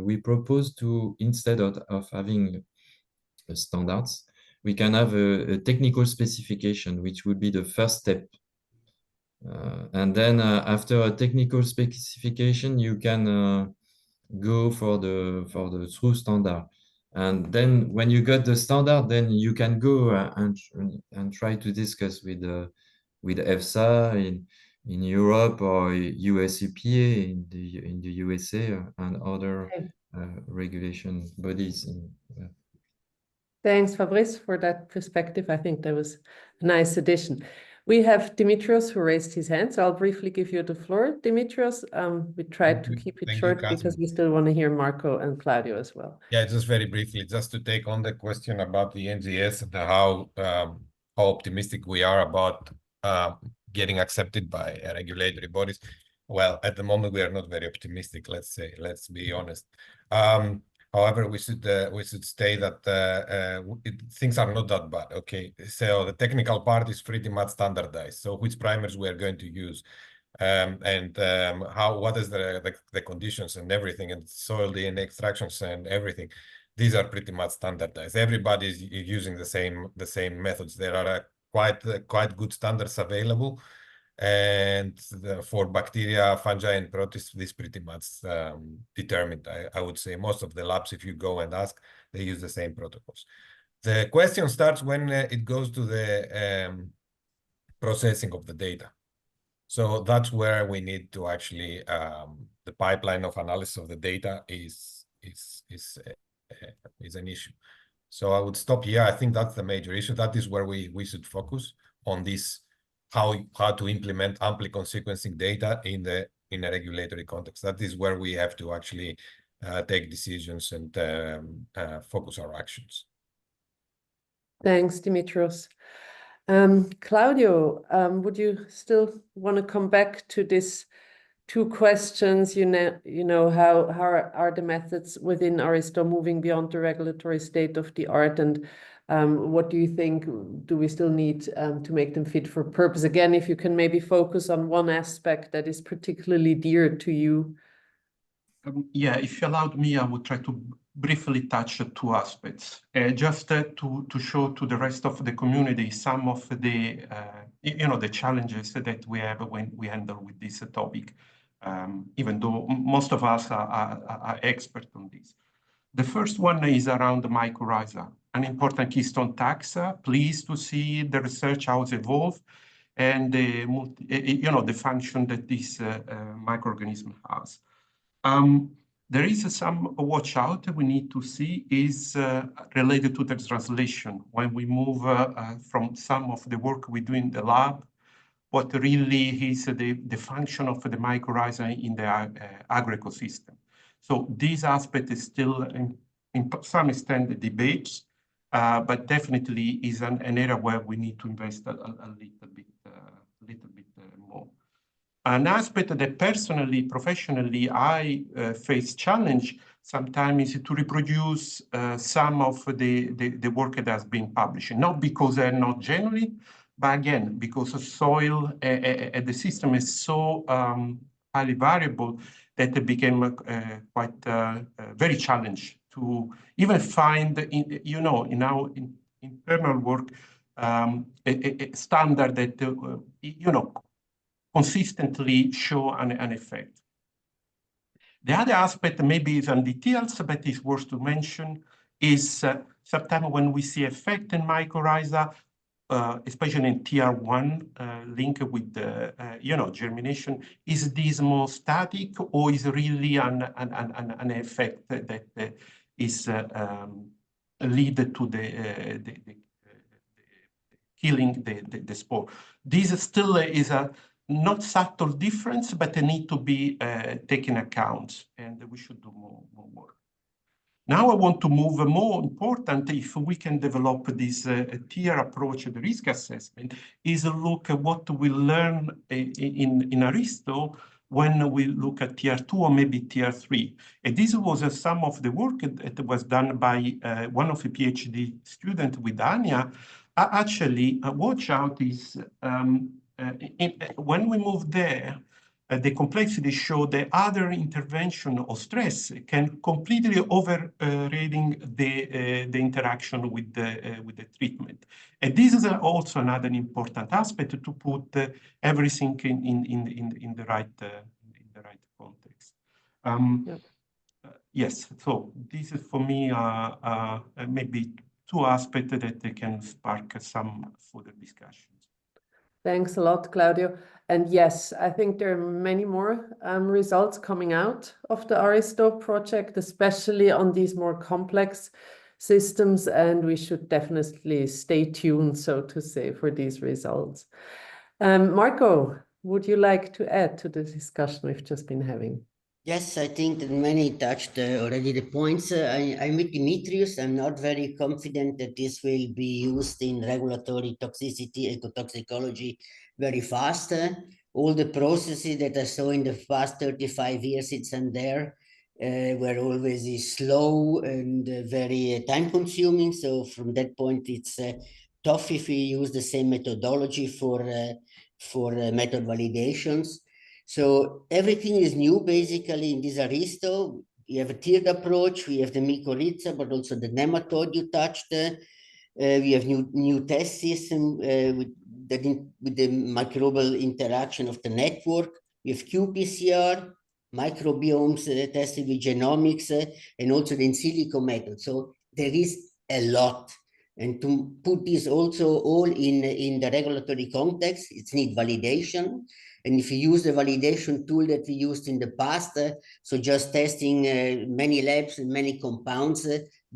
we proposed to, instead of having standards, we can have a technical specification, which would be the first step. And then after a technical specification, you can go for the true standard. And then when you got the standard, then you can go and try to discuss with EFSA in Europe or US EPA in the USA and other regulation bodies. Thanks, Fabrice, for that perspective. I think that was a nice addition. We have Dimitrios who raised his hand, so I'll briefly give you the floor, Dimitrios. We tried to keep it short because we still want to hear Marco and Claudio as well. Yeah, just very briefly, just to take on the question about the NGS and how optimistic we are about getting accepted by regulatory bodies. Well, at the moment, we are not very optimistic, let's say, let's be honest. However, we should state that things are not that bad. Okay, so the technical part is pretty much standardized. So which primers we are going to use, what is the conditions and everything, and soil DNA extractions and everything. These are pretty much standardized. Everybody is using the same methods. There are quite good standards available. And for bacteria, fungi, and protists, this pretty much determined. I would say most of the labs, if you go and ask, they use the same protocols. The question starts when it goes to the processing of the data. So that's where we need to actually the pipeline of analysis of the data is an issue. So I would stop here. I think that's the major issue. That is where we should focus on this. How to implement amplicon sequencing data in a regulatory context. That is where we have to actually take decisions and focus our actions. Thanks, Dimitrios. Claudio, would you still want to come back to these two questions? You know, how are the methods within Aristo moving beyond the regulatory state of the art, and what do you think, do we still need to make them fit for purpose? Again, if you can maybe focus on one aspect that is particularly dear to you. Yeah, if you allowed me, I would try to briefly touch two aspects, just to show to the rest of the community some of the, the challenges that we have when we handle with this topic, even though most of us are experts on this. The first one is around the mycorrhiza, an important keystone taxa. Pleased to see the research how it's evolved and the function that this microorganism has. There is some watch out we need to see is related to the translation. When we move from some of the work we do in the lab, what really is the function of the mycorrhiza in the agro-ecosystem. So this aspect is still in some extent the debates, but definitely is an area where we need to invest a little bit more. An aspect that personally, professionally, I face challenge sometimes is to reproduce some of the work that has been published, not because they're not genuine, but again, because the soil and the system is so highly variable that it became quite very challenging to even find, in our internal work, a standard that, consistently show an effect. The other aspect maybe is on details, but is worth to mention, is sometimes when we see effect in mycorrhiza, especially in TR1 linked with the, germination, is this more static or is really an effect that is lead to the killing the spore? This still is a not subtle difference, but they need to be taken account, and we should do more work. Now I want to move more important, if we can develop this tier approach, the risk assessment, is look at what we learn in Aristo when we look at tier 2 or maybe tier 3. And this was some of the work that was done by one of the PhD students with Anya. Actually, watch out is when we move there, the complexity show the other intervention or stress can completely overriding the interaction with the treatment. And this is also another important aspect to put everything in the right context. yes, so this is for me maybe two aspects that they can spark some further discussions. Thanks a lot, Claudio. And yes, I think there are many more results coming out of the Aristo project, especially on these more complex systems, and we should definitely stay tuned, so to say, for these results. Marco, would you like to add to the discussion we've just been having? Yes, I think that many touched already the points. I'm with Dimitrios. I'm not very confident that this will be used in regulatory toxicity, ecotoxicology very fast. All the processes that I saw in the past 35 years since I'm there were always slow and very time consuming. So from that point, it's tough if we use the same methodology for method validations. So everything is new basically in this Aristo. We have a tiered approach, we have the mycorrhiza, but also the nematode you touched. We have new test system with the microbial interaction of the network. We have qPCR, microbiomes tested with genomics, and also the in silico method. So there is a lot. And to put this also all in the regulatory context, it needs validation. And if you use the validation tool that we used in the past, so just testing many labs and many compounds,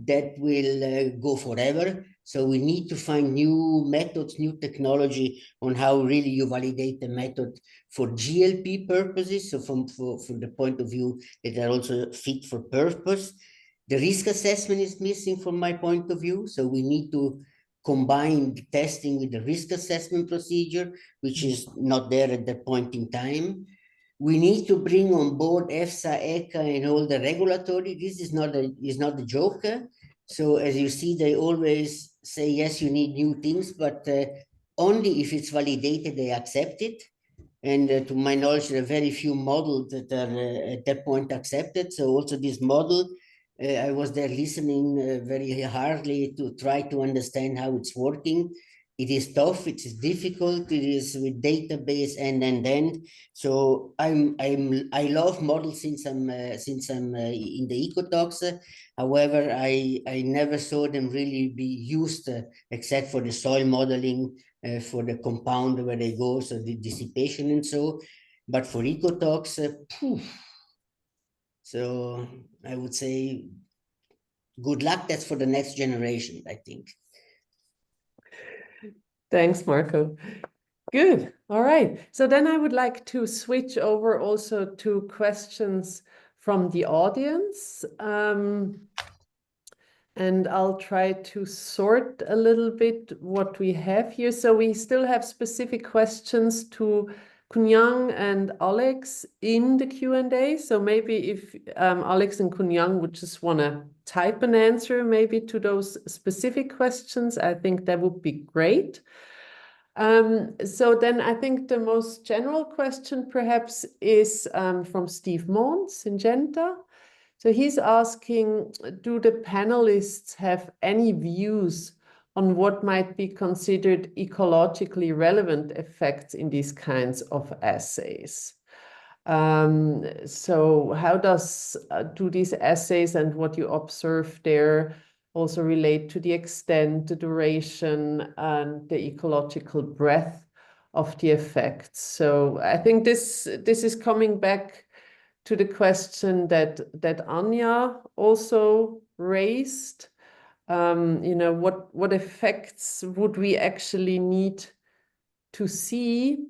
that will go forever. So we need to find new methods, new technology on how really you validate the method for GLP purposes. So from the point of view that are also fit for purpose. The risk assessment is missing from my point of view. So we need to combine the testing with the risk assessment procedure, which is not there at that point in time. We need to bring on board EFSA, ECHA, and all the regulatory. This is not a joke. So as you see, they always say, yes, you need new things, but only if it's validated, they accept it. And to my knowledge, there are very few models that are at that point accepted. So also this model, I was there listening very hardly to try to understand how it's working. It is tough, it is difficult, it is with database and. So I love models since I'm in the ecotox. However, I never saw them really be used except for the soil modeling for the compound where they go, so the dissipation and so. But for ecotox, so I would say good luck. That's for the next generation, I think. Thanks, Marco. Good. All right. So then I would like to switch over also to questions from the audience. And I'll try to sort a little bit what we have here. So we still have specific questions to Kunyang and Alex in the Q&A. So maybe if Alex and Kunyang would just want to type an answer maybe to those specific questions, I think that would be great. So then I think the most general question perhaps is from Steve Mons, Syngenta. So he's asking, do the panelists have any views on what might be considered ecologically relevant effects in these kinds of assays? So how do these assays and what you observe there also relate to the extent, the duration, and the ecological breadth of the effects? So I think this is coming back to the question that Anya also raised. You know, what effects would we actually need to see?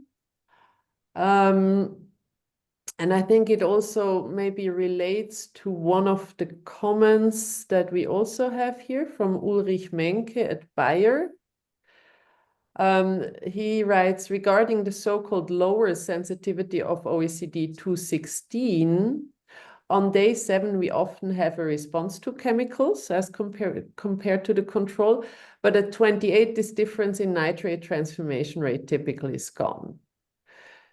And I think it also maybe relates to one of the comments that we also have here from Ulrich Menke at Bayer. He writes, regarding the so-called lower sensitivity of OECD 216, on day 7, we often have a response to chemicals as compared to the control, but at 28, this difference in nitrate transformation rate typically is gone.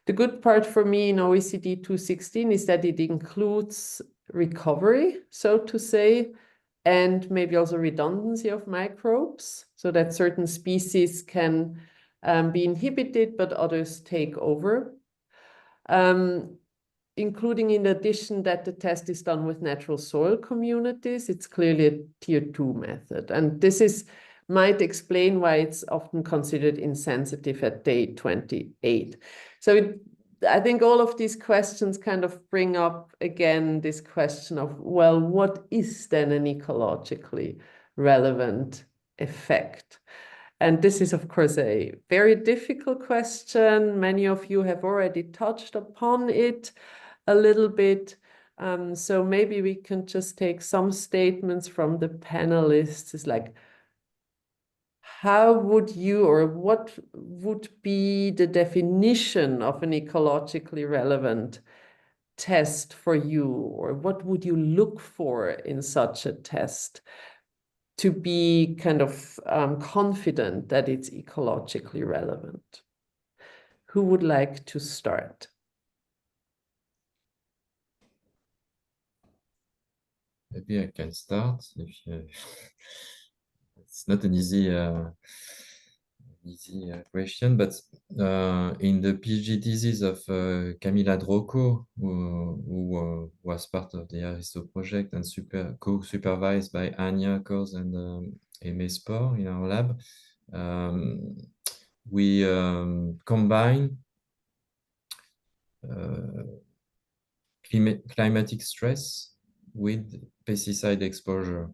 The good part for me in OECD 216 is that it includes recovery, so to say, and maybe also redundancy of microbes, so that certain species can be inhibited, but others take over. including in addition that the test is done with natural soil communities. It's clearly a tier 2 method. And this might explain why it's often considered insensitive at day 28. So I think all of these questions kind of bring up again this question of, well, what is then an ecologically relevant effect? And this is, of course, a very difficult question. Many of you have already touched upon it a little bit. So maybe we can just take some statements from the panelists. It's like, how would you, or what would be the definition of an ecologically relevant test for you? Or what would you look for in such a test to be kind of confident that it's ecologically relevant? Who would like to start? Maybe I can start. It's not an easy question, but in the PhD thesis of Camila Drocco, who was part of the Aristo project and co-supervised by Anya Kors and Aimé Sport in our lab, we combine climatic stress with pesticide exposure.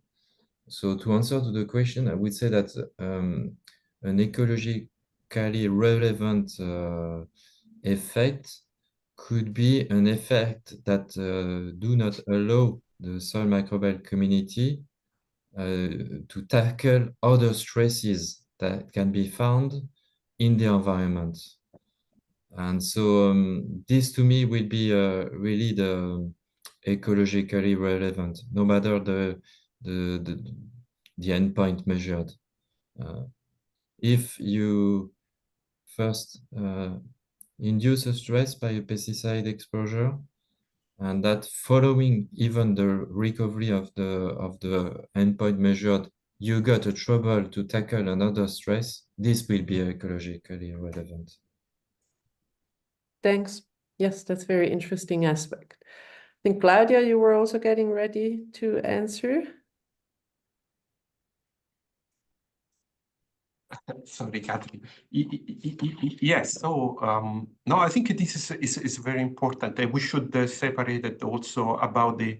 So to answer to the question, I would say that an ecologically relevant effect could be an effect that do not allow the soil microbial community to tackle other stresses that can be found in the environment. And so this to me will be really the ecologically relevant, no matter the endpoint measured. If you first induce a stress by a pesticide exposure, and that following even the recovery of the endpoint measured, you got a trouble to tackle another stress, this will be ecologically relevant. Thanks. Yes, that's a very interesting aspect. I think, Claudia, you were also getting ready to answer. Sorry, Catherine. Yes, so no, I think this is very important. We should separate it also about the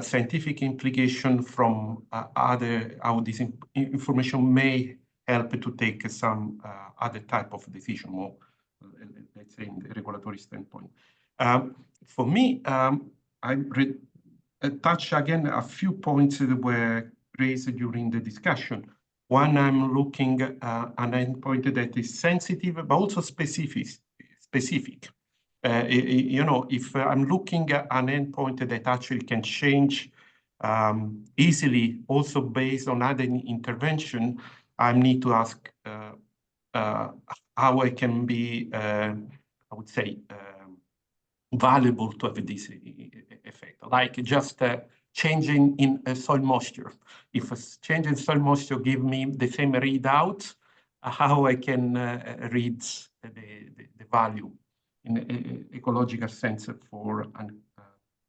scientific implication from how this information may help to take some other type of decision, more, let's say, in the regulatory standpoint. For me, I touch again a few points that were raised during the discussion. One, I'm looking at an endpoint that is sensitive, but also specific. You know, if I'm looking at an endpoint that actually can change easily, also based on other intervention, I need to ask how I can be, I would say, valuable to have this effect, like just changing in soil moisture. If a change in soil moisture give me the same readout, how I can read the value in ecological sense for an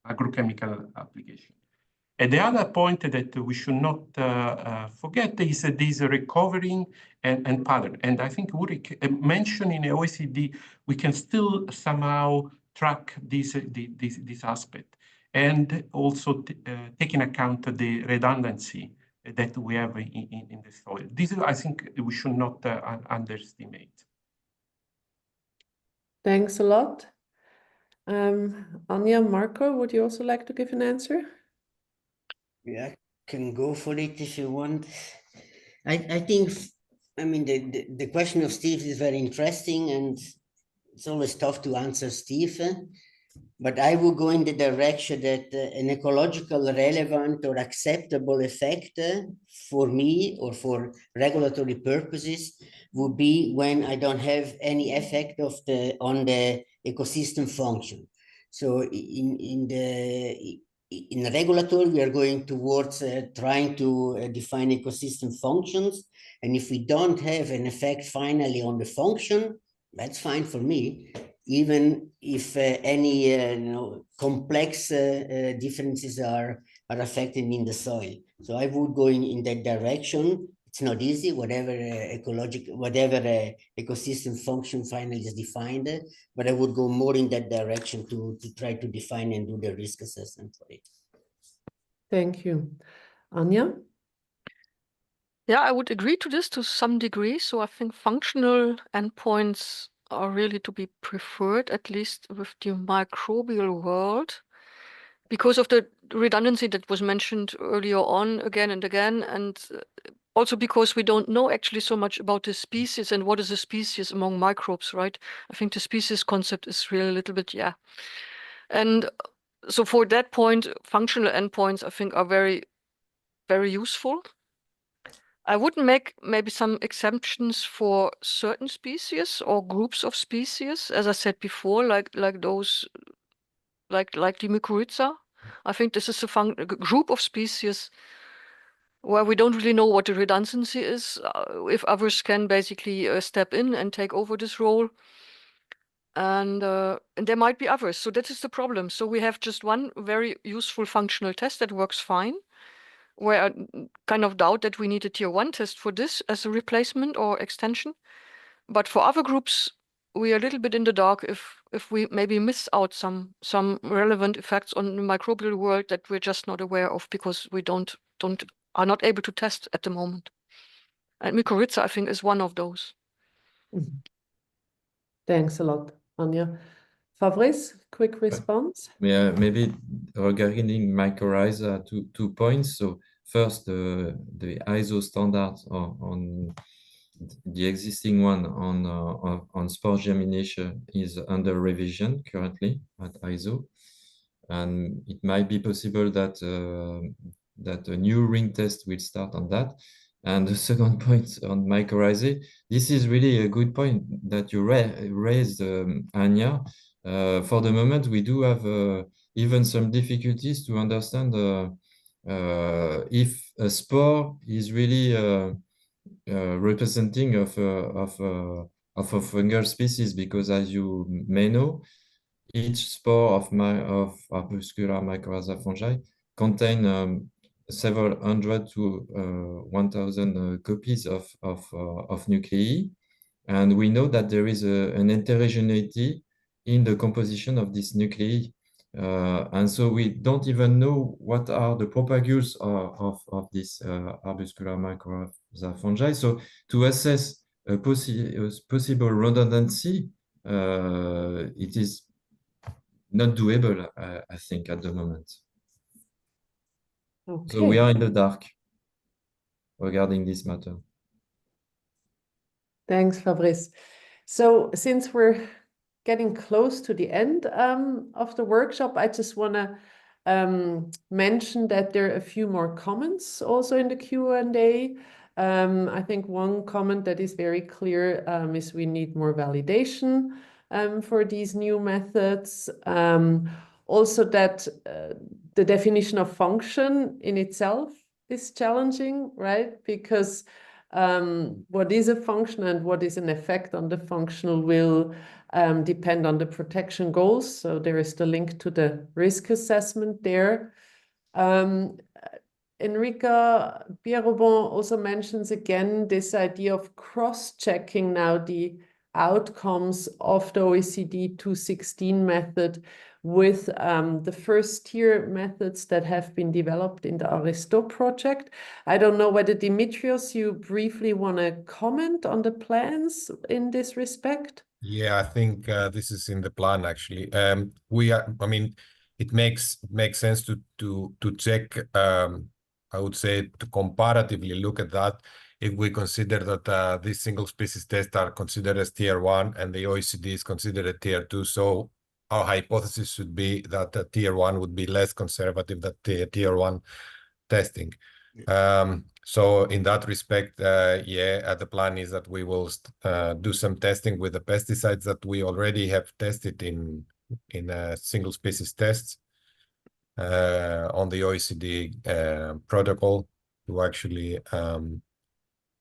agrochemical application. And the other point that we should not forget is this recovering and pattern. And I think Ulrich mentioned in the OECD, we can still somehow track this aspect, and also taking account the redundancy that we have in the soil. This, I think, we should not underestimate. Thanks a lot. Anya, Marco, would you also like to give an answer? Yeah, I can go for it if you want. I think, I mean, the question of Steve is very interesting, and it's always tough to answer Steve, but I will go in the direction that an ecological relevant or acceptable effect for me or for regulatory purposes would be when I don't have any effect on the ecosystem function. So in regulatory, we are going towards trying to define ecosystem functions. And if we don't have an effect finally on the function, that's fine for me. even if any complex differences are affected in the soil. So I would go in that direction. It's not easy, whatever ecosystem function finally is defined, but I would go more in that direction to try to define and do the risk assessment for it. Thank you. Anja? Yeah, I would agree to this to some degree. So I think functional endpoints are really to be preferred, at least with the microbial world, because of the redundancy that was mentioned earlier on again and again, and also because we don't know actually so much about the species and what is a species among microbes, right? I think the species concept is really a little bit, yeah. And so for that point, functional endpoints, I think, are very, very useful. I would make maybe some exemptions for certain species or groups of species, as I said before, like those, like the mycorrhiza. I think this is a group of species where we don't really know what the redundancy is, if others can basically step in and take over this role. And there might be others. So that is the problem. So we have just one very useful functional test that works fine, where I kind of doubt that we need a tier 1 test for this as a replacement or extension. But for other groups, we are a little bit in the dark if we maybe miss out some relevant effects on the microbial world that we're just not aware of because we are not able to test at the moment. And mycorrhiza, I think, is one of those. Thanks a lot, Anja. Fabrice, quick response. Yeah, maybe regarding mycorrhiza, two points. So first, the ISO standard on the existing one on spore germination is under revision currently at ISO, and it might be possible that that a new ring test will start on that. And the second point on mycorrhizae, this is really a good point that you raised, Anja. For the moment, we do have even some difficulties to understand if a spore is really representing of a fungal species, because as you may know, each spore of arbuscular mycorrhiza fungi contain several hundred to 1,000 copies of nuclei, and we know that there is an heterogeneity in the composition of these nuclei. And so we don't even know what are the propagules of this arbuscular mycorrhiza fungi. So to assess a possible redundancy, it is not doable, I think, at the moment. Okay. So we are in the dark regarding this matter. Thanks, Fabrice. So since we're getting close to the end of the workshop, I just want to mention that there are a few more comments also in the Q&A. I think one comment that is very clear is we need more validation for these new methods. Also that the definition of function in itself is challenging, right? Because what is a function and what is an effect on the functional will depend on the protection goals. So there is the link to the risk assessment there. Enrica Pierrobon also mentions again this idea of cross-checking now the outcomes of the OECD 216 method with the first tier methods that have been developed in the Aristo project. I don't know whether Dimitrios, you briefly want to comment on the plans in this respect? Yeah, I think this is in the plan actually. I mean, it makes sense to check. I would say to comparatively look at that if we consider that these single species tests are considered as tier 1 and the OECD is considered a tier 2. So our hypothesis should be that tier 1 would be less conservative than tier 1 testing. So in that respect, the plan is that we will do some testing with the pesticides that we already have tested in single species tests on the OECD protocol to actually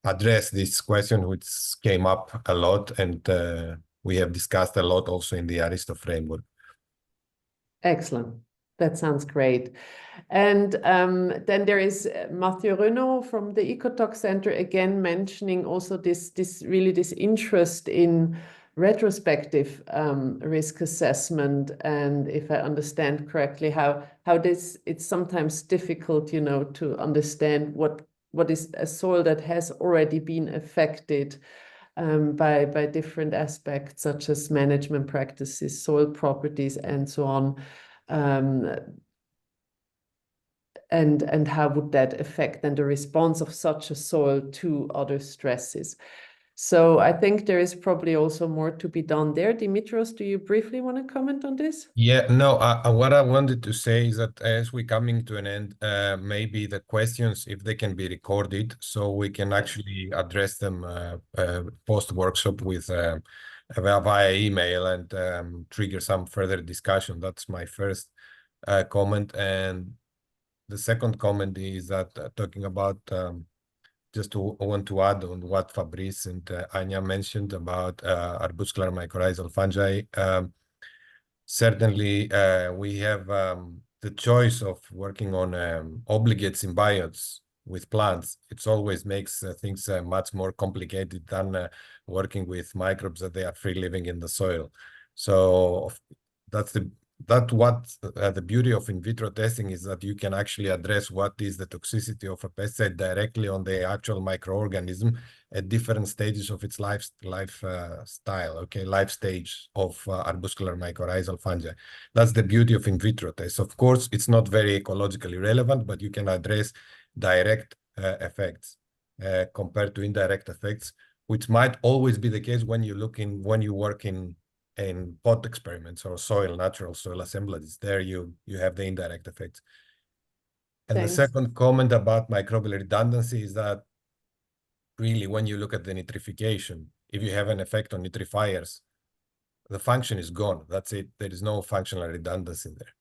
address this question, which came up a lot, and we have discussed a lot also in the Aristo framework. Excellent. That sounds great. And then there is Mathieu Renaud from the Ecotox Center again mentioning also this interest in retrospective risk assessment, and if I understand correctly, how it's sometimes difficult, you know, to understand what is a soil that has already been affected by different aspects such as management practices, soil properties, and so on. And how would that affect then the response of such a soil to other stresses? So I think there is probably also more to be done there. Dimitrios, do you briefly want to comment on this? Yeah, no, what I wanted to say is that as we're coming to an end, maybe the questions, if they can be recorded, so we can actually address them post-workshop with via email and trigger some further discussion. That's my first comment. And the second comment is that talking about just want to add on what Fabrice and Anya mentioned about arbuscular mycorrhizal fungi. Certainly, we have the choice of working on obligate symbiotes with plants. It always makes things much more complicated than working with microbes that they are free living in the soil. So that's the beauty of in vitro testing is that you can actually address what is the toxicity of a pesticide directly on the actual microorganism at different stages of its life stage of arbuscular mycorrhizal fungi. That's the beauty of in vitro tests. Of course, it's not very ecologically relevant, but you can address direct effects compared to indirect effects, which might always be the case when you work in pot experiments or natural soil assemblages. There you have the indirect effects. And Thanks. the second comment about microbial redundancy is that really when you look at the nitrification, if you have an effect on nitrifiers, the function is gone. That's it. There is no functional redundancy there.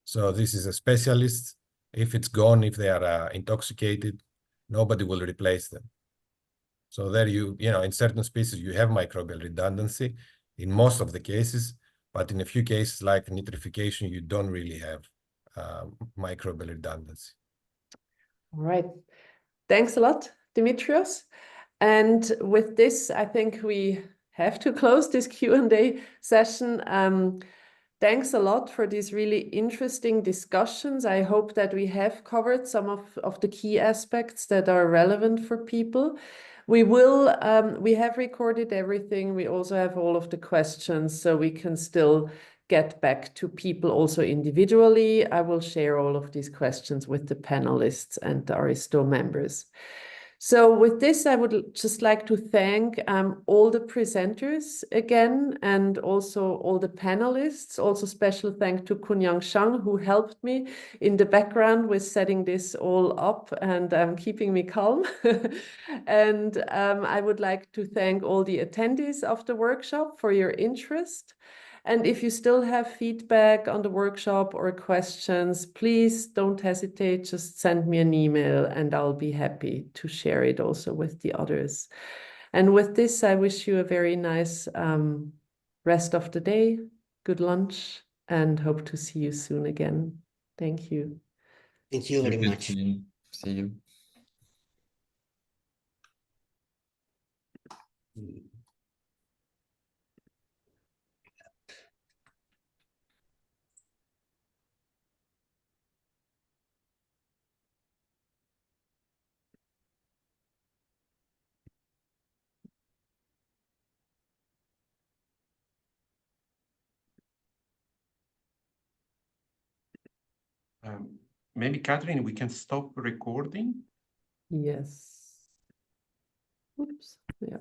So this is a specialist. If it's gone, if they are intoxicated, nobody will replace them. So there you know, in certain species, you have microbial redundancy in most of the cases, but in a few cases like nitrification, you don't really have microbial redundancy. All right. Thanks a lot, Dimitrios. And with this, I think we have to close this Q&A session. Thanks a lot for these really interesting discussions. I hope that we have covered some of the key aspects that are relevant for people. We have recorded everything. We also have all of the questions, so we can still get back to people also individually. I will share all of these questions with the panelists and the Aristo members. So with this, I would just like to thank all the presenters again, and also all the panelists. Also special thanks to Kunyang Shang, who helped me in the background with setting this all up and keeping me calm. And I would like to thank all the attendees of the workshop for your interest. And if you still have feedback on the workshop or questions, please don't hesitate, just send me an email and I'll be happy to share it also with the others. And with this, I wish you a very nice rest of the day, good lunch, and hope to see you soon again. Thank you. Thank you very much. See you. Maybe, Catherine, we can stop recording. Yes. Oops. Yeah.